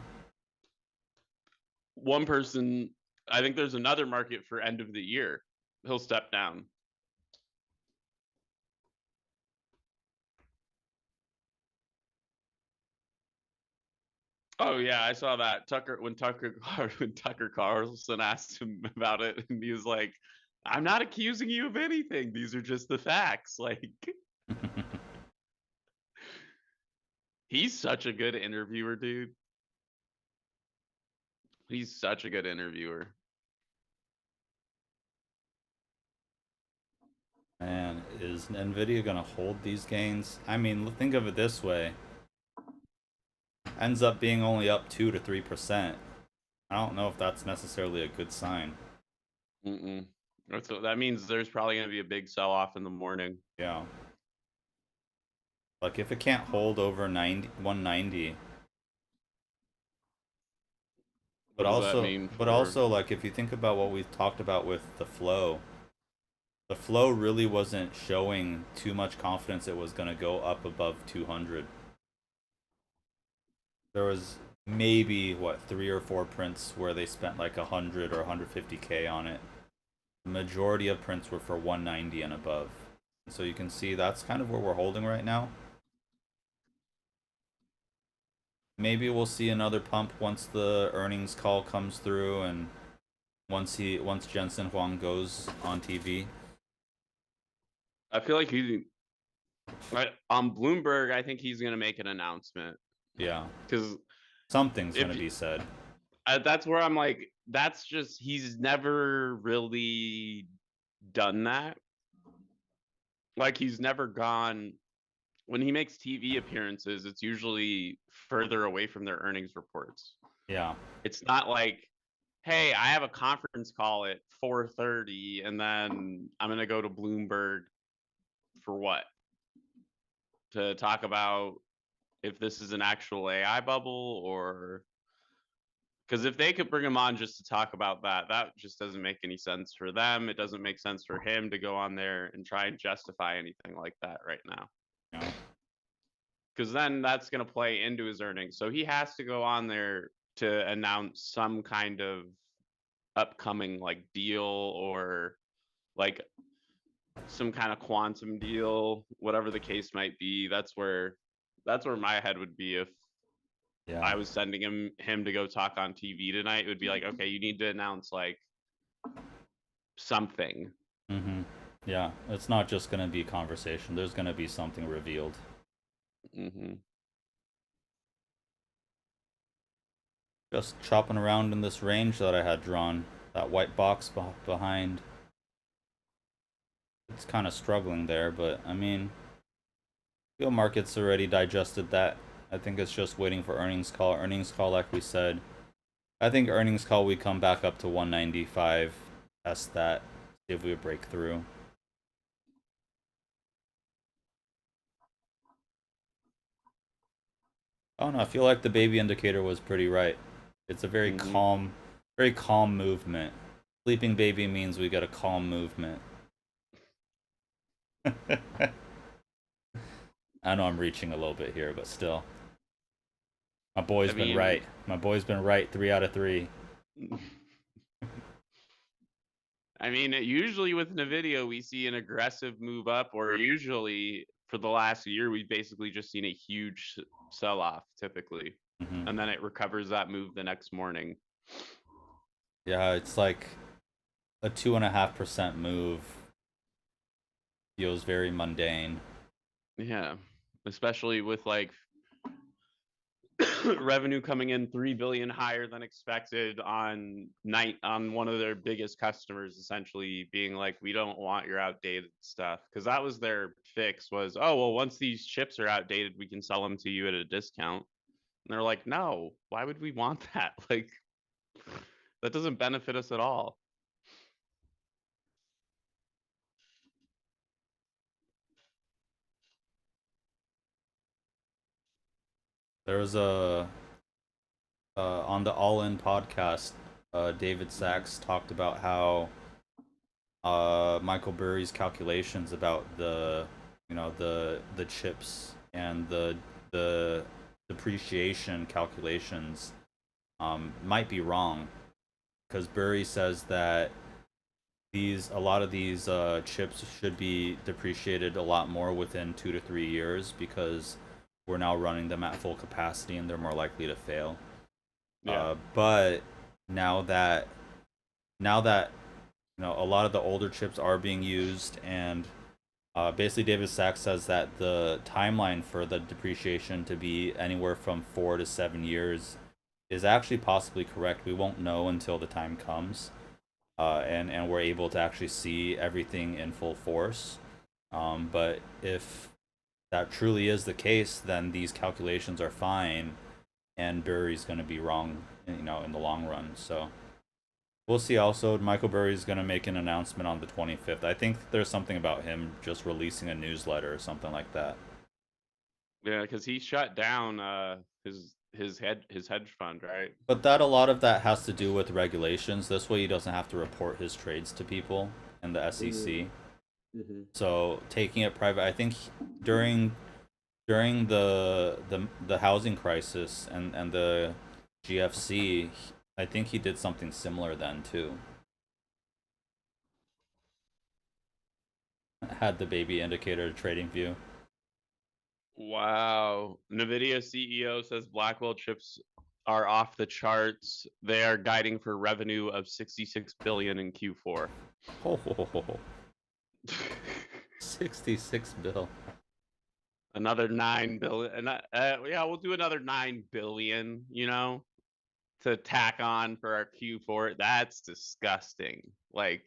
One person, I think there's another market for end of the year. He'll step down. Oh yeah, I saw that when Tucker Carlson asked him about it, and he was like, "I'm not accusing you of anything. These are just the facts." Like, he's such a good interviewer, dude. He's such a good interviewer. Man, is Nvidia gonna hold these gains? I mean, think of it this way. ends up being only up 2 to 3%, I don't know if that's necessarily a good sign. That means there's probably going to be a big sell-off in the morning. Yeah. Like, if it can't hold over 190. What does that mean But for... also, like, if you think about what we've talked about with the flow really wasn't showing too much confidence it was going to go up above 200. There was maybe, what, 3 or 4 prints where they spent like 100 or 150K on it. The majority of prints were for 190 and above. So you can see that's kind of where we're holding right now. Maybe we'll see another pump once the earnings call comes through and once Jensen Huang goes on TV. I feel like on Bloomberg, I think he's going to make an announcement. Yeah. Because something's going to be said. That's where I'm like, that's just, he's never really done that. Like, he's never gone, when he makes TV appearances, it's usually further away from their earnings reports. Yeah. It's not like, hey, I have a conference call at 4:30 and then I'm going to go to Bloomberg for what? To talk about if this is an actual AI bubble, or because if they could bring him on just to talk about that, that just doesn't make any sense for them. It doesn't make sense for him to go on there and try and justify anything like that right now. Yeah. Because then that's going to play into his earnings. So he has to go on there to announce some kind of upcoming like deal, or like some kind of quantum deal, whatever the case might be. That's where my head would be if I was sending him to go talk on TV tonight. It would be like, okay, you need to announce like something. Mm-hmm. Yeah, it's not just going to be conversation. There's going to be something revealed. Mm-hmm. Just chopping around in this range that I had drawn. That white box behind. It's kind of struggling there, but I mean, the market's already digested that. I think it's just waiting for earnings call. Earnings call, like we said. I think earnings call, we come back up to 195. Test that. See if we break through. Oh no, I feel like the baby indicator was pretty right. It's a very calm movement. Sleeping baby means we get a calm movement. I know I'm reaching a little bit here, but still. My boy's been right. My boy's been right 3 out of 3. I mean, usually with NVIDIA, we see an aggressive move up, or usually for the last year, we've basically just seen a huge sell-off typically. Mm-hmm. And then it recovers that move the next morning. Yeah, it's like a 2.5% move. Feels very mundane. Yeah, especially with like revenue coming in $3 billion higher than expected on one of their biggest customers, essentially being like, we don't want your outdated stuff, because that was their fix, was, oh well, once these chips are outdated, we can sell them to you at a discount. And they're like, no, why would we want that? Like, that doesn't benefit us at all. There's a on the All In podcast, David Sachs talked about how Michael Burry's calculations about the chips and the depreciation calculations might be wrong, because Burry says that a lot of these chips should be depreciated a lot more within 2 to 3 years, because we're now running them at full capacity and they're more likely to fail. Yeah. But now that a lot of the older chips are being used, and basically David Sachs says that the timeline for the depreciation to be anywhere from 4 to 7 years is actually possibly correct. We won't know until the time comes, and we're able to actually see everything in full force. But if that truly is the case, then these calculations are fine. and Burry's going to be wrong, in the long run. So we'll see. Also, Michael Burry's going to make an announcement on the 25th. I think there's something about him just releasing a newsletter or something like that. Yeah, because he shut down his hedge fund, right? But a lot of that has to do with regulations. This way, he doesn't have to report his trades to people in the SEC. Mm-hmm. So taking it private, I think during the housing crisis and the GFC, I think he did something similar then too. Had the baby indicator trading view. Wow. NVIDIA CEO says Blackwell chips are off the charts. They are guiding for revenue of 66 billion in Q4. Oh, 66 bill. Another 9 billion. Yeah, we'll do another 9 billion, to tack on for our Q4. That's disgusting. Like,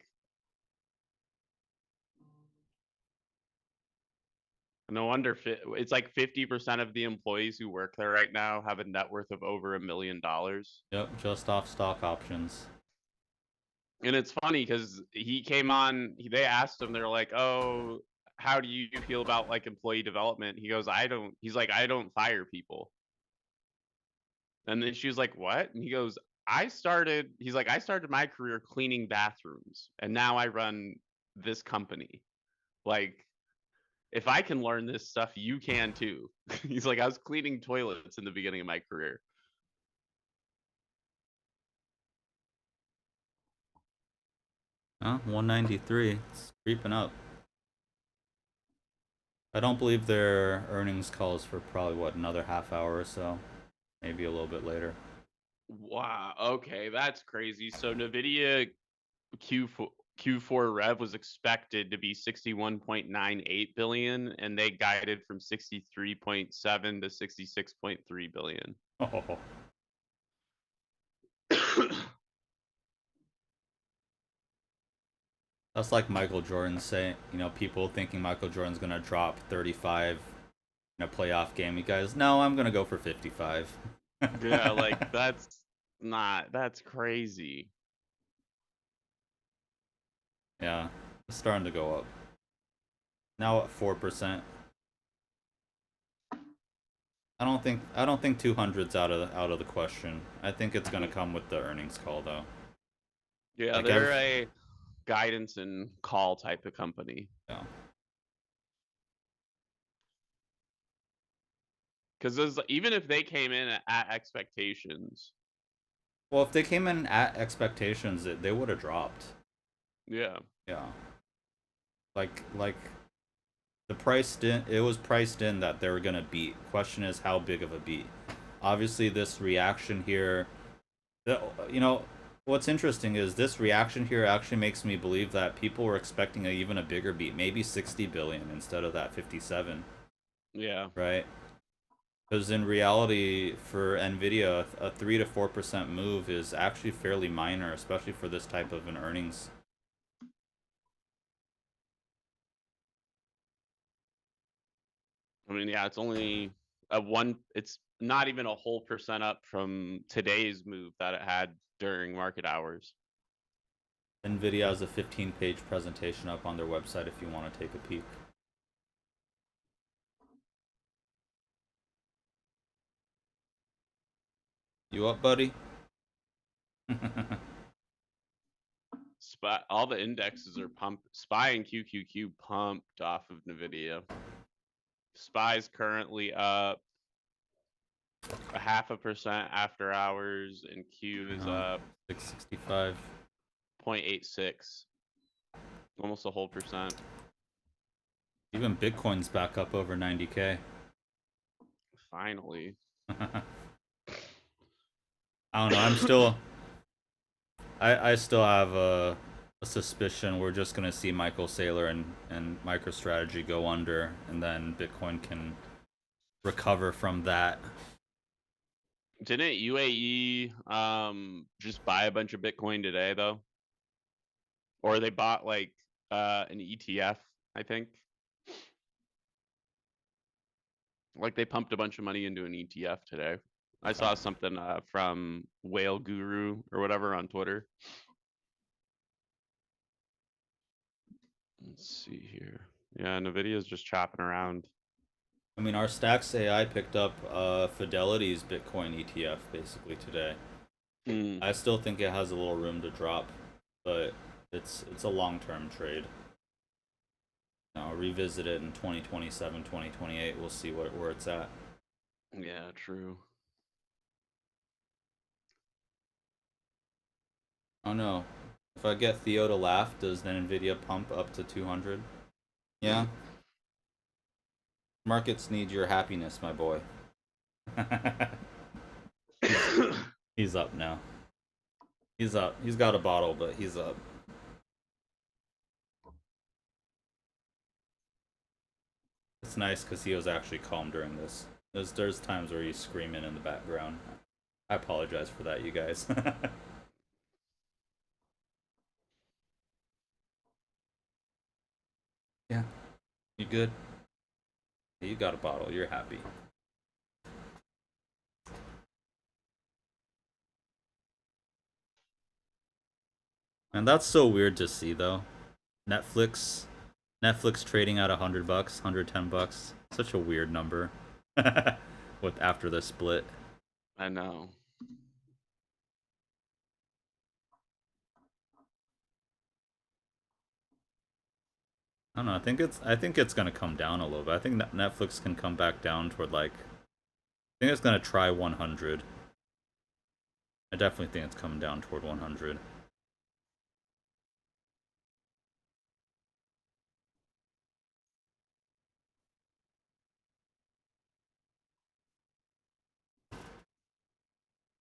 no wonder it's like 50% of the employees who work there right now have a net worth of over $1 million. Yep, just off stock options. And it's funny because he came on, they asked him, they're like, oh, how do you feel about like employee development? He goes, he's like, I don't fire people. And then she was like, what? And he goes, I started my career cleaning bathrooms and now I run this company. Like, if I can learn this stuff, you can too. He's like, I was cleaning toilets in the beginning of my career. Huh? 193. It's creeping up. I don't believe their earnings calls for probably another half hour or so, maybe a little bit later. Wow. Okay, that's crazy. So NVIDIA Q4 rev was expected to be 61.98 billion, and they guided from 63.7 to 66.3 billion. Oh. That's like Michael Jordan saying, people thinking Michael Jordan's gonna drop 35 in a playoff game. You guys, no, I'm gonna go for 55. Yeah, like that's crazy. Yeah, it's starting to go up. Now at 4%. I don't think 200's out of the question. I think it's gonna come with the earnings call though. Yeah, like they're a guidance and call type of company. Yeah. Because even if they came in at expectations. Well, if they came in at expectations, they would have dropped. Yeah. Yeah. Like the price it was priced in that they were gonna beat. Question is how big of a beat. Obviously, this reaction here, what's interesting is this reaction here actually makes me believe that people were expecting even a bigger beat, maybe 60 billion instead of that 57. Yeah. Right. Because in reality, for NVIDIA, a 3 to 4% move is actually fairly minor, especially for this type of an earnings. I mean, yeah, it's only it's not even a whole percent up from today's move that it had during market hours. NVIDIA has a 15-page presentation up on their website if you want to take a peek. You up, buddy? All the indexes are pumped. SPY and QQQ pumped off of NVIDIA. SPY's currently up 0.5% after hours, and Q is up 665. 0.86. Almost a whole percent. Even Bitcoin's back up over 90K. Finally. I don't know. I'm still. I still have a suspicion we're just gonna see Michael Saylor and MicroStrategy go under, and then Bitcoin can recover from that. Didn't UAE just buy a bunch of Bitcoin today though? Or they bought like an ETF, I think. Like they pumped a bunch of money into an ETF today. I saw something from Whale Guru or whatever on Twitter. Let's see here. Yeah, NVIDIA's just chopping around. I mean, our Stacks AI picked up Fidelity's Bitcoin ETF basically today. I still think it has a little room to drop, but it's a long-term trade. I'll revisit it in 2027, 2028. We'll see where it's at. Yeah, true. Oh no. If I get Theo to laugh, does the NVIDIA pump up to 200? Yeah. Markets need your happiness, my boy. He's up now. He's up. He's got a bottle, but he's up. It's nice because he was actually calm during this. There's times where he's screaming in the background. I apologize for that, you guys. Yeah. You good? Yeah, you got a bottle. You're happy. And that's so weird to see, though. Netflix trading at $100, $110. Such a weird number. With after the split. I know. I don't know. I think it's gonna come down a little bit. I think that Netflix can come back down toward like. I think it's gonna try 100. I definitely think it's coming down toward 100.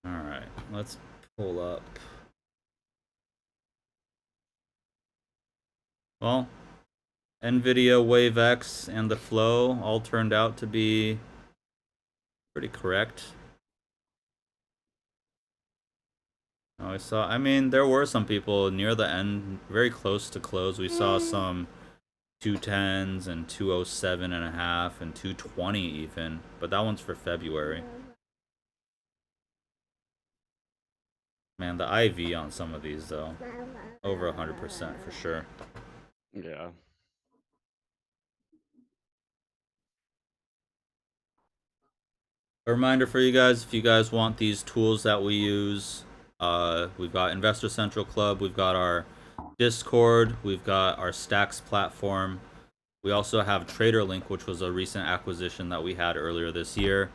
All right, let's pull up. Well, NVIDIA, WaveX, and the Flow all turned out to be pretty correct. I mean, there were some people near the end, very close to close. We saw some 210s and 207.5 and 220 even, but that one's for February. Man, the IV on some of these though, over 100% for sure. Yeah. A reminder for you guys, if you guys want these tools that we use, we've got Investor Central Club, we've got our Discord, we've got our Stacks platform. We also have TraderLink, which was a recent acquisition that we had earlier this year.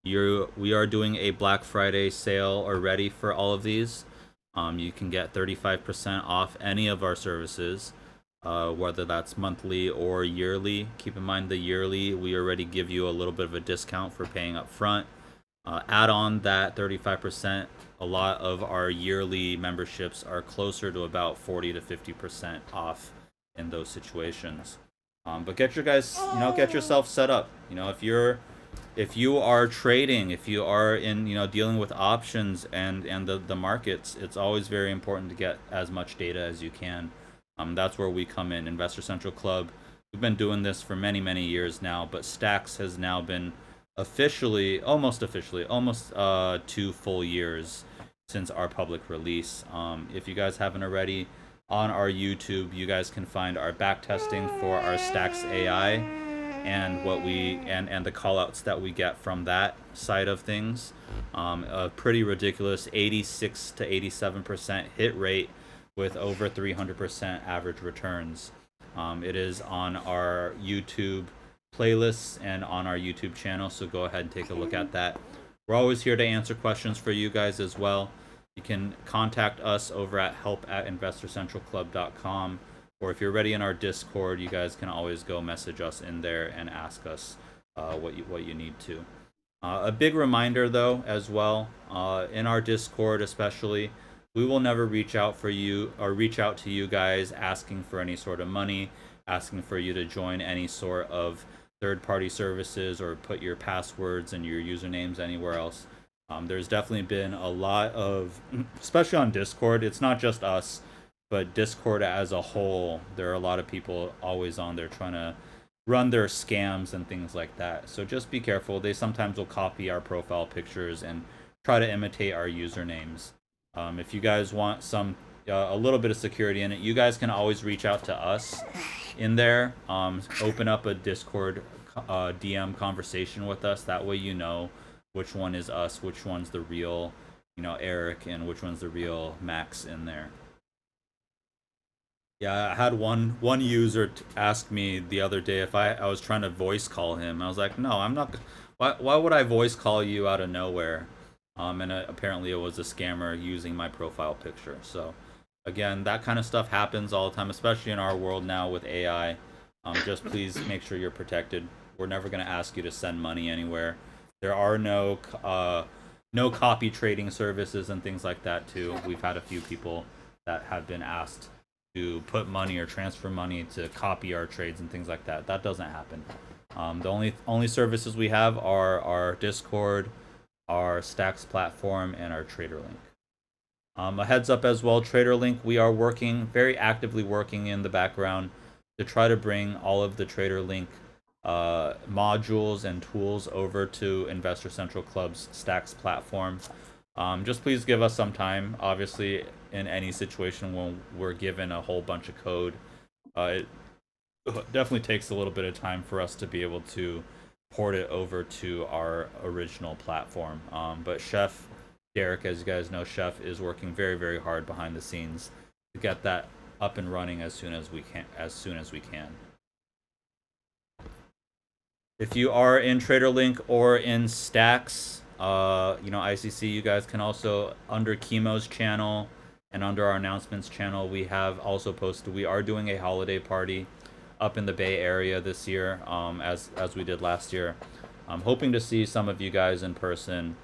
We are doing a Black Friday sale already for all of these. You can get 35% off any of our services, whether that's monthly or yearly. Keep in mind the yearly, we already give you a little bit of a discount for paying up front. Add on that 35%. A lot of our yearly memberships are closer to about 40 to 50% off in those situations. But get yourself set up. If you are trading, if you are in, dealing with options and the markets, it's always very important to get as much data as you can. That's where we come in. Investor Central Club, we've been doing this for many, many years now, but Stacks has now been almost 2 full years since our public release. If you guys haven't already, on our YouTube, you guys can find our back testing for our Stacks AI and what and the callouts that we get from that side of things. A pretty ridiculous 86 to 87% hit rate with over 300% average returns. It is on our YouTube playlists and on our YouTube channel, so go ahead and take a look at that. We're always here to answer questions for you guys as well. You can contact us over at help@investorcentralclub.com, or if you're already in our Discord, you guys can always go message us in there and ask us what you need to. A big reminder though as well, in our Discord especially, we will never reach out to you guys asking for any sort of money, asking for you to join any sort of third-party services or put your passwords and your usernames anywhere else. There's definitely been a lot of, especially on Discord, it's not just us, but Discord as a whole, there are a lot of people always on there trying to run their scams and things like that. So just be careful. They sometimes will copy our profile pictures and try to imitate our usernames. If you guys want a little bit of security in it, you guys can always reach out to us in there. Open up a Discord DM conversation with us. That way you know which one is us, which one's the real, Eric, and which one's the real Max in there. Yeah, I had one user ask me the other day if I was trying to voice call him. I was like, no, I'm not. Why would I voice call you out of nowhere? And apparently it was a scammer using my profile picture. So, again, that kind of stuff happens all the time, especially in our world now with AI. Just please make sure you're protected. We're never going to ask you to send money anywhere. There are no copy trading services and things like that too. We've had a few people that have been asked to put money or transfer money to copy our trades and things like that. That doesn't happen. The only services we have are our Discord, our Stacks platform, and our TraderLink. A heads up as well, TraderLink, we are very actively working in the background to try to bring all of the TraderLink modules and tools over to Investor Central Club's Stacks platform. Just please give us some time. Obviously, in any situation when we're given a whole bunch of code, it definitely takes a little bit of time for us to be able to port it over to our original platform. But Chef Derek, as you guys know, Chef is working very, very hard behind the scenes to get that up and running as soon as we can. If you are in TraderLink or in Stacks, ICC, you guys can also, under Chemo's channel and under our announcements channel, we have also posted, we are doing a holiday party up in the Bay Area this year, as we did last year. I'm hoping to see some of you guys in person.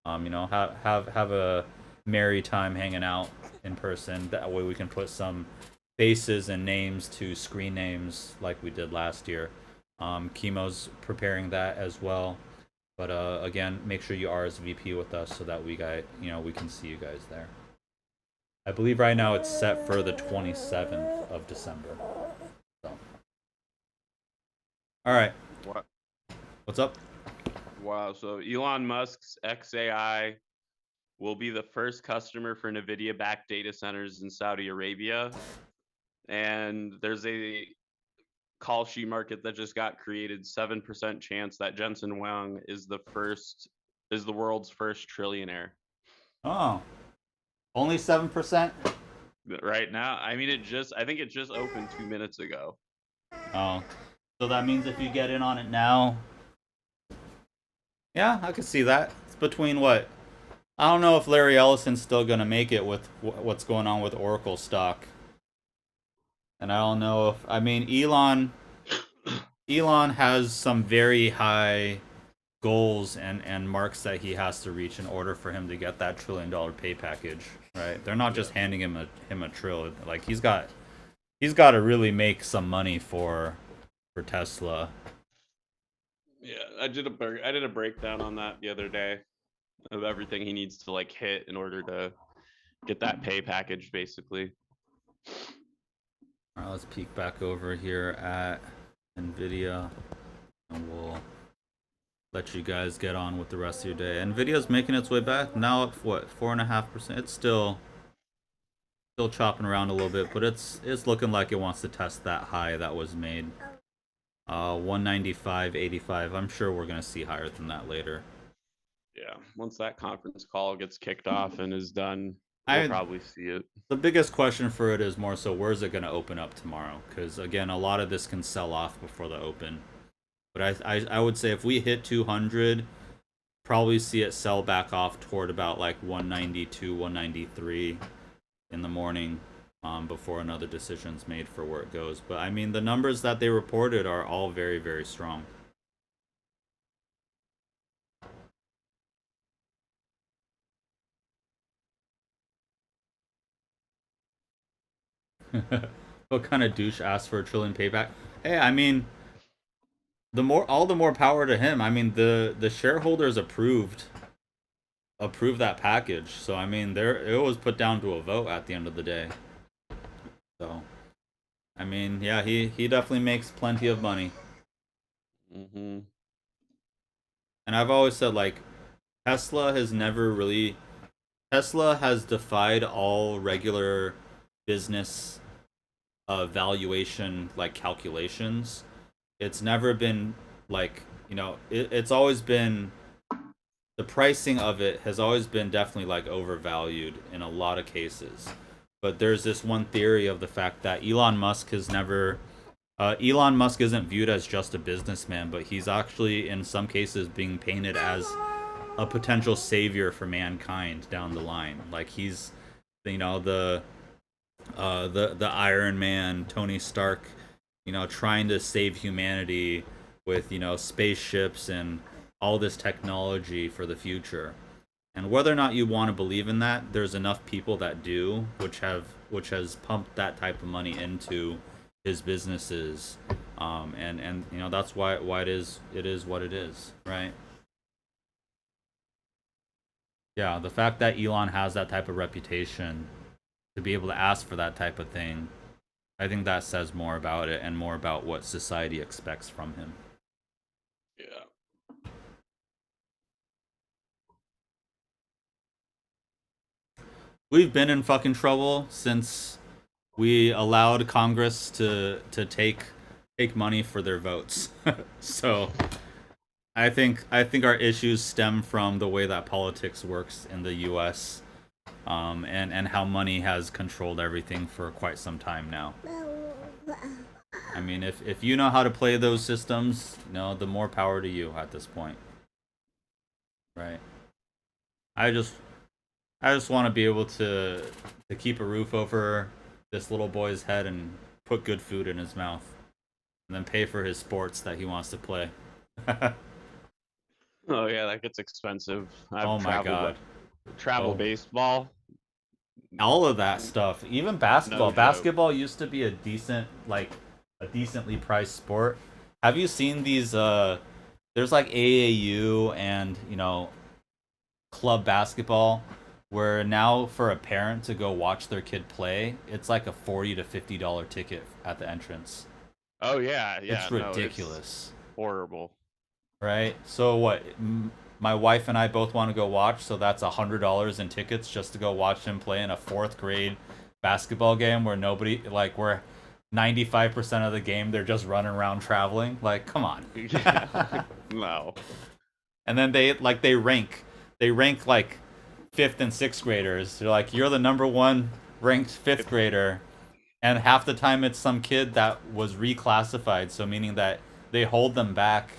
Have a merry time hanging out in person. That way we can put some faces and names to screen names like we did last year. Chemo's preparing that as well. But again, make sure you RSVP with us so that we can see you guys there. I believe right now it's set for the 27th of December. So. All right. What? What's up? Wow. So Elon Musk's XAI will be the first customer for NVDA-backed data centers in Saudi Arabia. And there's a call sheet market that just got created, 7% chance that Jensen Huang is the world's first trillionaire. Oh, only 7%? Right now, I think it just opened 2 minutes ago. Oh, so that means if you get in on it now, yeah, I could see that. It's between what? I don't know if Larry Ellison's still gonna make it with what's going on with Oracle stock. And I don't know if, Elon has some very high goals and marks that he has to reach in order for him to get that $1 trillion pay package, right? They're not just handing him a trill. Like he's got to really make some money for Tesla. Yeah, I did a breakdown on that the other day of everything he needs to hit in order to get that pay package, basically. All right, let's peek back over here at NVIDIA, and we'll let you guys get on with the rest of your day. NVIDIA's making its way back, now up, what, 4.5%? It's still chopping around a little bit, but it's looking like it wants to test that high that was made. 195.85. I'm sure we're going to see higher than that later. Yeah, once that conference call gets kicked off and is done, we'll probably see it. The biggest question for it is more so, where's it going to open up tomorrow? Because, again, a lot of this can sell off before the open. But I would say if we hit 200, probably see it sell back off toward about 192, 193 in the morning before another decision's made for where it goes. But, the numbers that they reported are all very, very strong. What kind of douche asked for $1 trillion payback? Hey, all the more power to him. The shareholders approved that package, so it was put down to a vote at the end of the day. So, yeah, he definitely makes plenty of money. Mm-hmm. And I've always said, like, Tesla has never really Tesla has defied all regular business valuation like calculations. It's never been like, it's always been, the pricing of it has always been definitely like overvalued in a lot of cases. But there's this one theory of the fact that Elon Musk isn't viewed as just a businessman, but he's actually in some cases being painted as a potential savior for mankind down the line. Like he's, the Iron Man, Tony Stark, trying to save humanity with, spaceships and all this technology for the future. And whether or not you want to believe in that, there's enough people that do, which has pumped that type of money into his businesses, and that's why it is what it is, right? Yeah, the fact that Elon has that type of reputation to be able to ask for that type of thing, I think that says more about it and more about what society expects from him. Yeah. We've been in fucking trouble since we allowed Congress to take money for their votes. So I think our issues stem from the way that politics works in the U.S. And how money has controlled everything for quite some time now. I mean, if you know how to play those systems, the more power to you at this point, right? I just I just want to be able to keep a roof over this little boy's head and put good food in his mouth, and then pay for his sports that he wants to play. Oh yeah, that gets expensive. Oh my god. Travel Oh, baseball. all of that stuff. Even basketball. No joke. Basketball used to be a decently priced sport. Have you seen these there's like AAU and, club basketball where now for a parent to go watch their kid play, it's like a $40 to $50 ticket at the entrance. Oh yeah, It's no, it's ridiculous. horrible. Right? So what? My wife and I both want to go watch, so that's $100 in tickets just to go watch him play in a fourth grade basketball game where nobody, like, where 95% of the game they're just running around traveling. Like, come on. No. And then they rank like fifth and sixth graders. They're like, you're the number one ranked fifth grader, and half the time it's some kid that was reclassified, so meaning that they hold them back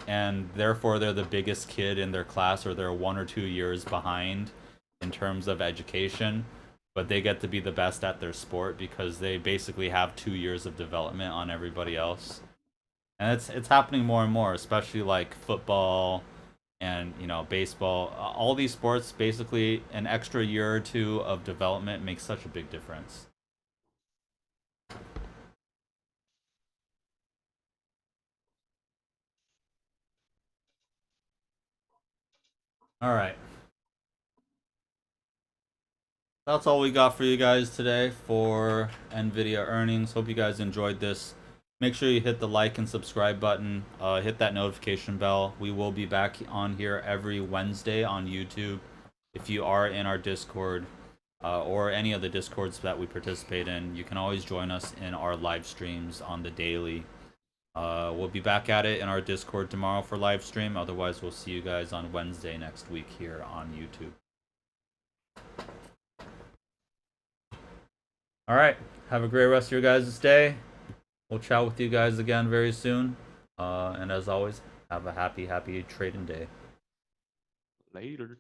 and therefore they're the biggest kid in their class, or they're 1 or 2 years behind in terms of education, but they get to be the best at their sport because they basically have 2 years of development on everybody else. And it's happening more and more, especially like football and, baseball. All these sports, basically an extra year or two of development makes such a big difference. All right, that's all we got for you guys today for NVIDIA earnings. Hope you guys enjoyed this. Make sure you hit the like and subscribe button. Hit that notification bell. We will be back on here every Wednesday on YouTube. If you are in our Discord or any of the Discords that we participate in, you can always join us in our live streams on the daily. We'll be back at it in our Discord tomorrow for live stream. Otherwise, we'll see you guys on Wednesday next week here on YouTube. All right. Have a great rest of your guys' day. We'll chat with you guys again very soon. And as always, have a happy trading day. Later.